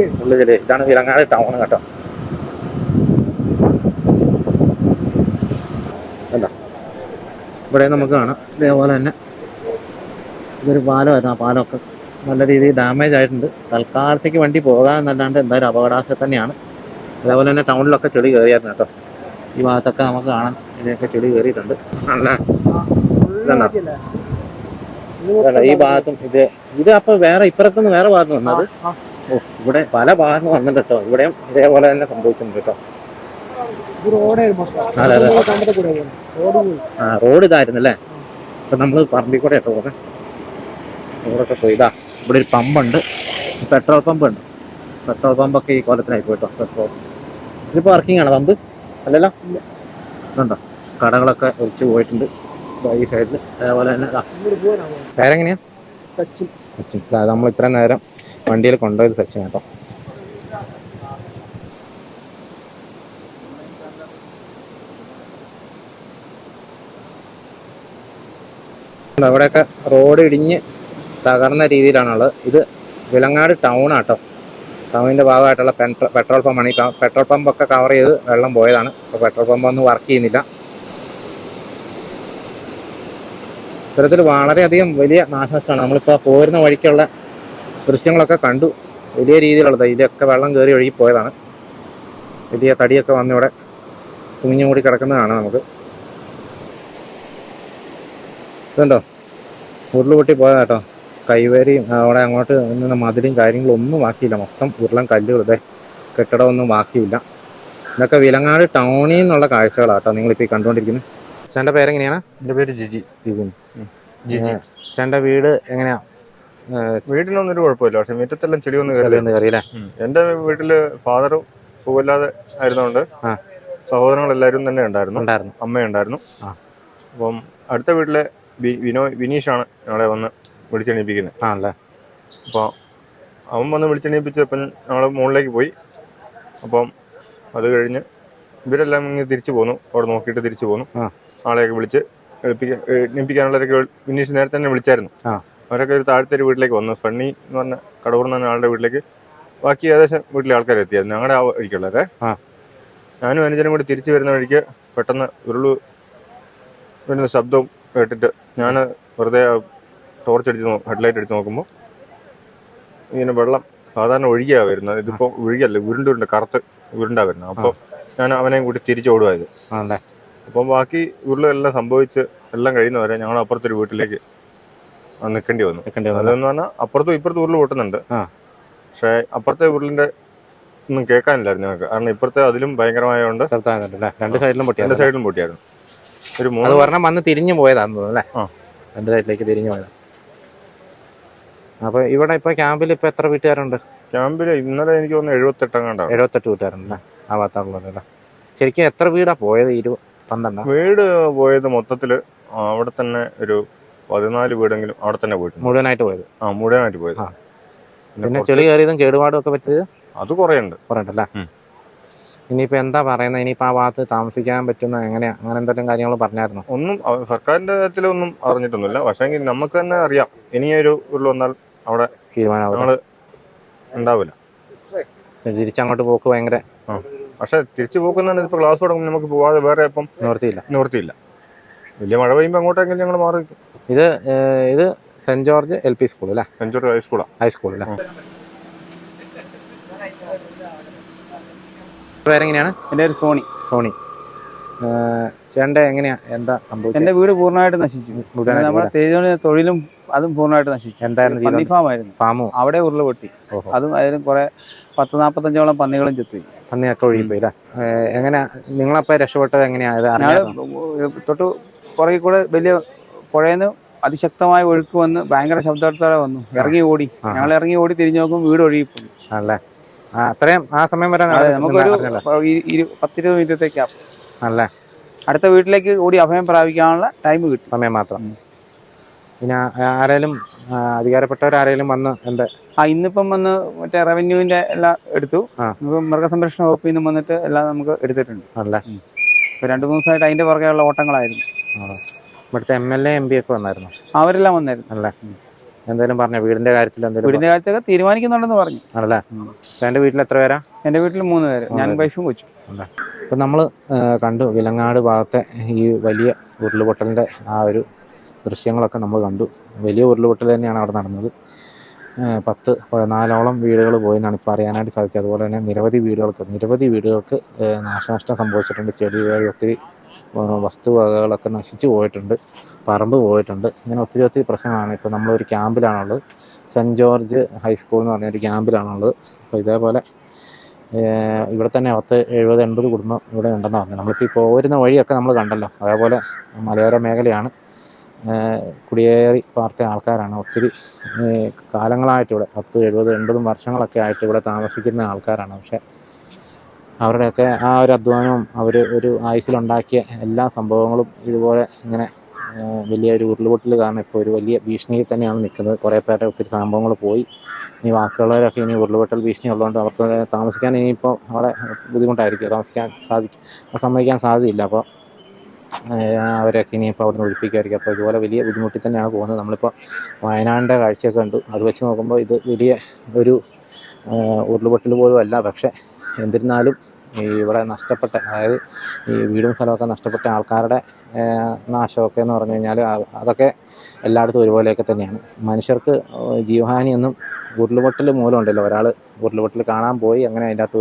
ഇതാണ് വിലങ്ങാട് ടൗൺ കേട്ടോ. അല്ല ഇവിടെ നമുക്ക് കാണാം. ഇതേപോലെ തന്നെ ഇതൊരു പാലമായിരുന്നു. ആ പാലമൊക്കെ നല്ല രീതിയിൽ ഡാമേജ് ആയിട്ടുണ്ട്. തൽക്കാലത്തേക്ക് വണ്ടി പോകാമെന്നല്ലാണ്ട് എന്തായാലും അപകടാവസ്ഥ തന്നെയാണ്. അതേപോലെ തന്നെ ടൗണിലൊക്കെ ചെളി കയറിയായിരുന്നു കേട്ടോ. ഈ ഭാഗത്തൊക്കെ നമുക്ക് കാണാം ഇതിനൊക്കെ ചെളി കയറിയിട്ടുണ്ട്. നല്ല ഇതല്ല ഈ ഭാഗത്തും ഇത് അപ്പൊ വേറെ ഇപ്പുറത്തുനിന്ന് വേറെ ഭാഗത്ത് വന്നത്. ഓ ഇവിടെ പല ഭാഗത്തും വന്നിട്ട് കേട്ടോ. ഇവിടെയും ഇതേപോലെ തന്നെ സംഭവിച്ചിട്ടുണ്ട് കേട്ടോ. അതെ അതെ ആ റോഡ് ഇതായിരുന്നു അല്ലേ? ഇപ്പൊ നമ്മള് പറമ്പിൽ കൂടെ കേട്ടോ പോകുന്നത്. റോഡൊക്കെ പോയി. ഇതാ ഇവിടെ ഒരു പമ്പുണ്ട്, പെട്രോൾ പമ്പ് ഉണ്ട്. പെട്രോൾ പമ്പൊക്കെ ഈ കൊലത്തിനായി പോയിട്ടോ. പെട്രോൾ ഇതിപ്പോ വർക്കിംഗ് ആണ് പമ്പ് അല്ലല്ലോ? ഇതുണ്ടോ കടകളൊക്കെ ഒഴിച്ച് പോയിട്ടുണ്ട് ഈ സൈഡിൽ. അതേപോലെ തന്നെ പേരെങ്ങനെയാ? സച്ചിൻ. നമ്മൾ ഇത്രയും നേരം വണ്ടിയിൽ കൊണ്ടുപോയത് സച്ചിൻ കേട്ടോ. ഇവിടെയൊക്കെ റോഡ് ഇടിഞ്ഞ് തകർന്ന രീതിയിലാണുള്ളത്. ഇത് വിലങ്ങാട് ടൗണാട്ടോ. ടൗണിൻ്റെ ഭാഗമായിട്ടുള്ള പെട്രോൾ പമ്പാണ്. ഈ പെട്രോൾ പമ്പൊക്കെ കവർ ചെയ്ത് വെള്ളം പോയതാണ്. ഇപ്പോൾ പെട്രോൾ പമ്പൊന്നും വർക്ക് ചെയ്യുന്നില്ല. ഇത്തരത്തിൽ വളരെയധികം വലിയ നാശനഷ്ടമാണ്. നമ്മളിപ്പോൾ പോരുന്ന വഴിക്കുള്ള ദൃശ്യങ്ങളൊക്കെ കണ്ടു. വലിയ രീതിയിലുള്ളത് ഇതിലൊക്കെ വെള്ളം കയറി ഒഴുകിപ്പോയതാണ്. വലിയ തടിയൊക്കെ വന്നിവിടെ കുമിഞ്ഞു മൂടി കിടക്കുന്നതാണ് നമുക്ക്. ഇതുണ്ടോ ഉരുളുപൊട്ടി പോയതാ കേട്ടോ. കൈവരിയും അവിടെ അങ്ങോട്ട് നിന്ന് മതിലും കാര്യങ്ങളും ഒന്നും ബാക്കിയില്ല. മൊത്തം ഉരുളൻ കല്ലുകൾ. കെട്ടിടമൊന്നും ബാക്കിയില്ല. ഇതൊക്കെ വിലങ്ങാട് ടൗണിൽ നിന്നുള്ള കാഴ്ചകളാട്ടോ നിങ്ങളിപ്പോൾ ഈ കണ്ടുകൊണ്ടിരിക്കുന്നത്. ചേട്ടൻ്റെ പേരെങ്ങനെയാണ്? എൻ്റെ പേര് ജിജി. ചേട്ടൻ്റെ വീട് എങ്ങനെയാ? വീട്ടിനൊന്നും ഒരു കുഴപ്പമില്ല. പക്ഷെ മുറ്റത്തെല്ലാം ചെളിയൊന്നും കയറിയില്ലേ? എൻ്റെ വീട്ടില് ഫാദറും സുഖമില്ലാതെ ആയിരുന്നോണ്ട് സഹോദരങ്ങളെല്ലാവരും തന്നെ ഉണ്ടായിരുന്നു. അമ്മയുണ്ടായിരുന്നു. അപ്പം അടുത്ത വീട്ടിലെ വിനീഷാണ് ഞങ്ങളെ വന്ന് വിളിച്ചെണീപ്പിക്കുന്നത്. അപ്പോൾ അവൻ വന്ന് വിളിച്ചെണീപ്പിച്ചപ്പം ഞങ്ങൾ മുകളിലേക്ക് പോയി. അപ്പം അത് കഴിഞ്ഞ് ഇവരെല്ലാം ഇങ്ങനെ തിരിച്ചു പോന്നു. അവിടെ നോക്കിയിട്ട് തിരിച്ചു പോന്നു. ആളെയൊക്കെ വിളിച്ച് എണീപ്പിക്കാനുള്ളവരൊക്കെ വിനീഷ് നേരത്തെ തന്നെ വിളിച്ചായിരുന്നു. അവരൊക്കെ ഒരു താഴത്തെ ഒരു വീട്ടിലേക്ക് വന്നു. സണ്ണി എന്ന് പറഞ്ഞ കടൂർന്ന ആളുടെ വീട്ടിലേക്ക് ബാക്കി ഏകദേശം വീട്ടിലെ ആൾക്കാർ എത്തിയായിരുന്നു. ഞങ്ങളുടെ ആ വഴിക്കുള്ളവരെ. ഞാനും അനുജനും കൂടി തിരിച്ചു വരുന്ന വഴിക്ക് പെട്ടെന്ന് ഉരുള് വരുന്ന ശബ്ദവും കേട്ടിട്ട് ഞാൻ വെറുതെ ഹെഡ്ലൈറ്റ് അടിച്ച് നോക്കുമ്പോൾ ഇങ്ങനെ വെള്ളം സാധാരണ ഒഴുകിയാ വരുന്നത്. ഇതിപ്പോൾ ഒഴുകിയല്ല, ഉരുണ്ടുരുണ്ട് കറുത്ത് ഉരുണ്ടാ വരുന്നത്. അപ്പോൾ ഞാൻ അവനെയും കൂട്ടി തിരിച്ചോടുവായത്. അപ്പം ബാക്കി ഉരുളെല്ലാം സംഭവിച്ച് എല്ലാം കഴിയുന്നവരെ ഞങ്ങൾ അപ്പുറത്തൊരു വീട്ടിലേക്ക് നിൽക്കേണ്ടി വന്നു. അതെന്ന് പറഞ്ഞാൽ അപ്പുറത്തും ഇപ്പുറത്തും ഉരുള് പൊട്ടുന്നുണ്ട്. പക്ഷേ അപ്പുറത്തെ ഉരുളിന്റെ ഒന്നും കേൾക്കാനില്ലായിരുന്നു ഞങ്ങൾക്ക്. കാരണം ഇപ്പുറത്തെ അതിലും ഭയങ്കരമായതുകൊണ്ട് രണ്ട് സൈഡിലും രണ്ട് സൈഡിലും പൊട്ടിയായിരുന്നു. ഒരു അത് 3 ഒരെണ്ണം വന്ന് തിരിഞ്ഞു പോയതാണെന്ന് തോന്നുന്നു അല്ലേ? ആ. രണ്ട് സൈഡിലേക്ക് തിരിഞ്ഞു പോയത്. അപ്പൊ ഇവിടെ ഇപ്പൊ ക്യാമ്പിൽ ഇപ്പൊ എത്ര വീട്ടുകാരുണ്ട്? ക്യാമ്പിൽ ഇന്നലെ എനിക്ക് തോന്നുന്നു 78 എങ്ങാണ്ടാണ്. 78 വീട്ടുകാരുണ്ടല്ലേ ആ ഭാഗത്തുള്ളതല്ലേ? ശരിക്കും എത്ര വീടാ പോയത്? 12 വീട് പോയത് മൊത്തത്തില് അവിടെ തന്നെ ഒരു 14 വീടെങ്കിലും അവിടെ തന്നെ പോയിട്ടുണ്ട്. മുഴുവനായിട്ട് പോയത്? മുഴുവനായിട്ട് പോയത്. പിന്നെ ചെളി കയറിയതും കേടുപാടും ഒക്കെ പറ്റിയത് അത് കുറേ ഉണ്ടല്ലേ? ഇനിയിപ്പോ എന്താ പറയുന്നത്? ഇനിയിപ്പോ ആ ഭാഗത്ത് താമസിക്കാൻ പറ്റുന്ന എങ്ങനെയാ? അങ്ങനെ എന്തെങ്കിലും കാര്യങ്ങൾ പറഞ്ഞായിരുന്നു? ഒന്നും സർക്കാരിന്റെ തലത്തിലൊന്നും അറിഞ്ഞിട്ടൊന്നുമില്ല. പക്ഷേ നമുക്ക് തന്നെ അറിയാം ഇനിയൊരു ഉരുൾ വന്നാൽ അവിടെ ഞങ്ങള് ഉണ്ടാവില്ല. തിരിച്ചങ്ങോട്ട് പോക്ക് ഭയങ്കര. പക്ഷെ തിരിച്ചു പോക്കുന്നതാണ്. ഇപ്പൊ ക്ലാസ് തുടങ്ങുമ്പോൾ നമുക്ക് പോവാതെ വേറെ ഇപ്പം നിവർത്തിയില്ല. വലിയ മഴ പെയ്യുമ്പോൾ അങ്ങോട്ടെങ്കിലും ഞങ്ങൾ മാറി. ഇത് സെന്റ് ജോർജ് LP സ്കൂൾ അല്ലേ? സെന്റ് ജോർജ് ഹൈസ്കൂൾ അല്ലേ? പേരെങ്ങനെയാണ്? എൻ്റെ പേര് സോണി. ചേട്ടൻ്റെ എങ്ങനെയാ എന്താ സംഭവിച്ചത്? എൻ്റെ വീട് പൂർണ്ണമായിട്ട് നശിച്ചു. നമ്മുടെ തേജോണി തൊഴിലും അതും പൂർണ്ണമായിട്ട് നശിച്ചു. എന്തായിരുന്നു? പന്നി ഫാമായിരുന്നു. അവിടെ ഉരുള് പൊട്ടി. അതും അതിലും കുറെ 40-45ഓളം പന്നികളും ചെത്തുപോയി. പന്നിയൊക്കെ ഒഴുകിപ്പോയി അല്ലേ? എങ്ങനെയാ നിങ്ങളപ്പോ രക്ഷപ്പെട്ടത്? എങ്ങനെയാ? തൊട്ട് പുറകിൽ കൂടെ വലിയ പുഴയെന്ന് അതിശക്തമായ ഒഴുക്ക് വന്ന് ഭയങ്കര ശബ്ദത്തോടെ വന്നു. ഇറങ്ങി ഓടി. ഞങ്ങൾ ഇറങ്ങി ഓടി തിരിഞ്ഞു നോക്കുമ്പോൾ വീട് ഒഴുകിപ്പോയി. അല്ലേ? അത്രയും ആ സമയം വരെ നമുക്കൊരു 10-20 മിനിറ്റത്തേക്കാ അല്ലേ? അടുത്ത വീട്ടിലേക്ക് ഓടി അഭയം പ്രാപിക്കാനുള്ള ടൈം കിട്ടും. സമയം മാത്രം. പിന്നെ ആരെങ്കിലും അധികാരപ്പെട്ടവരാരെങ്കിലും വന്ന് എന്താ? ഇന്നിപ്പം വന്ന് മറ്റേ റവന്യൂവിന്റെ എല്ലാം എടുത്തു. മൃഗസംരക്ഷണ വകുപ്പിൽ നിന്നും വന്നിട്ട് എല്ലാം നമുക്ക് എടുത്തിട്ടുണ്ട്. അല്ലേ? ഇപ്പൊ 2-3 ദിവസമായിട്ട് അതിന്റെ പുറകെയുള്ള ഓട്ടങ്ങളായിരുന്നു. ഇവിടുത്തെ MLA MP ഒക്കെ വന്നായിരുന്നു? അവരെല്ലാം വന്നായിരുന്നു. അല്ലേ? എന്തായാലും പറഞ്ഞ വീടിന്റെ കാര്യത്തിൽ വീടിന്റെ കാര്യത്തൊക്കെ തീരുമാനിക്കുന്നുണ്ടെന്ന് പറഞ്ഞു. ആണല്ലേ? എന്റെ വീട്ടിൽ എത്ര പേരാ? എന്റെ വീട്ടിൽ 3 പേര്, ഞാനും വൈഫും കൊച്ചും. അല്ലേ? ഇപ്പം നമ്മൾ കണ്ടു വിലങ്ങാട് ഭാഗത്തെ ഈ വലിയ ഉരുളുപൊട്ടലിൻ്റെ ആ ഒരു ദൃശ്യങ്ങളൊക്കെ നമ്മൾ കണ്ടു. വലിയ ഉരുളുപൊട്ടൽ തന്നെയാണ് അവിടെ നടന്നത്. 10-14ഓളം വീടുകൾ പോയി എന്നാണ് ഇപ്പോൾ അറിയാനായിട്ട് സാധിച്ചത്. അതുപോലെ തന്നെ നിരവധി വീടുകൾക്ക് നാശനഷ്ടം സംഭവിച്ചിട്ടുണ്ട്. ചെടി കയറി ഒത്തിരി വസ്തുവകകളൊക്കെ നശിച്ചു പോയിട്ടുണ്ട്. പറമ്പ് പോയിട്ടുണ്ട്. ഇങ്ങനെ ഒത്തിരി പ്രശ്നങ്ങളാണ്. ഇപ്പോൾ നമ്മളൊരു ക്യാമ്പിലാണുള്ളത്. സെൻറ്റ് ജോർജ് ഹൈസ്കൂൾ എന്ന് പറഞ്ഞൊരു ക്യാമ്പിലാണുള്ളത്. അപ്പോൾ ഇതേപോലെ ഇവിടെ തന്നെ 70-80 കുടുംബം ഇവിടെ ഉണ്ടെന്ന് പറഞ്ഞു. നമ്മളിപ്പോൾ പോരുന്ന വഴിയൊക്കെ നമ്മൾ കണ്ടല്ലോ. അതേപോലെ മലയോര മേഖലയാണ്. കുടിയേറി പാർത്ത ആൾക്കാരാണ്. ഒത്തിരി കാലങ്ങളായിട്ട് ഇവിടെ 10-70-80 വർഷങ്ങളൊക്കെ ആയിട്ട് ഇവിടെ താമസിക്കുന്ന ആൾക്കാരാണ്. പക്ഷേ അവരുടെയൊക്കെ ആ ഒരു അധ്വാനവും അവർ ഒരു ആയുസ്സിലുണ്ടാക്കിയ എല്ലാ സംഭവങ്ങളും ഇതുപോലെ ഇങ്ങനെ വലിയൊരു ഉരുളുപൊട്ടൽ കാരണം ഇപ്പോൾ ഒരു വലിയ ഭീഷണിയിൽ തന്നെയാണ് നിൽക്കുന്നത്. കുറേ പേരുടെ ഒത്തിരി സംഭവങ്ങൾ പോയി. ഇനി ബാക്കിയുള്ളവരൊക്കെ ഇനി ഉരുളുപൊട്ടൽ ഭീഷണി ഉള്ളതുകൊണ്ട് അവർക്ക് താമസിക്കാൻ ഇനിയിപ്പോൾ വളരെ ബുദ്ധിമുട്ടായിരിക്കും. സമ്മതിക്കാൻ സാധ്യതയില്ല. അപ്പോൾ അവരൊക്കെ ഇനിയിപ്പോൾ അവിടെ നിന്ന് ഒഴിപ്പിക്കുമായിരിക്കും. അപ്പോൾ ഇതുപോലെ വലിയ ബുദ്ധിമുട്ടിൽ തന്നെയാണ് പോകുന്നത്. നമ്മളിപ്പോൾ വയനാടിൻ്റെ കാഴ്ചയൊക്കെ കണ്ടു. അത് വെച്ച് നോക്കുമ്പോൾ ഇത് വലിയ ഒരു ഉരുളുപൊട്ടൽ പോലും അല്ല. പക്ഷേ എന്നിരുന്നാലും ഇവിടെ നഷ്ടപ്പെട്ട, അതായത് ഈ വീടും സ്ഥലമൊക്കെ നഷ്ടപ്പെട്ട ആൾക്കാരുടെ നാശമൊക്കെ എന്ന് പറഞ്ഞു കഴിഞ്ഞാൽ അതൊക്കെ എല്ലായിടത്തും ഒരുപോലെയൊക്കെ തന്നെയാണ്. മനുഷ്യർക്ക് ജീവഹാനിയൊന്നും ഉരുളുപൊട്ടൽ മൂലം ഉണ്ടല്ലോ. ഒരാൾ ഉരുളുപൊട്ടൽ കാണാൻ പോയി അങ്ങനെ അതിൻ്റെ അകത്ത്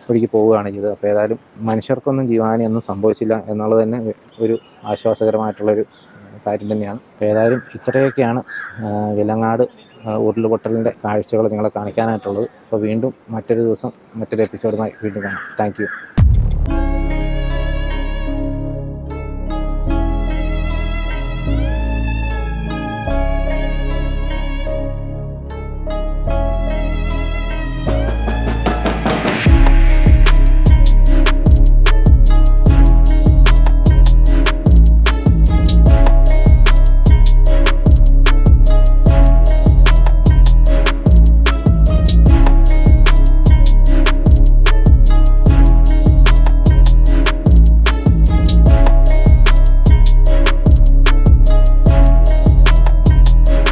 ഒഴുകി പോവുകയാണ് ചെയ്തത്. അപ്പോൾ ഏതായാലും മനുഷ്യർക്കൊന്നും ജീവഹാനിയൊന്നും സംഭവിച്ചില്ല എന്നുള്ളത് തന്നെ ഒരു ആശ്വാസകരമായിട്ടുള്ളൊരു കാര്യം തന്നെയാണ്. അപ്പോൾ ഏതായാലും ഇത്രയൊക്കെയാണ് വിലങ്ങാട് ഉരുളുപൊട്ടലിൻ്റെ കാഴ്ചകൾ നിങ്ങളെ കാണിക്കാനായിട്ടുള്ളത്. അപ്പോൾ വീണ്ടും മറ്റൊരു ദിവസം മറ്റൊരു എപ്പിസോഡുമായി വീണ്ടും കാണാം. Thank you.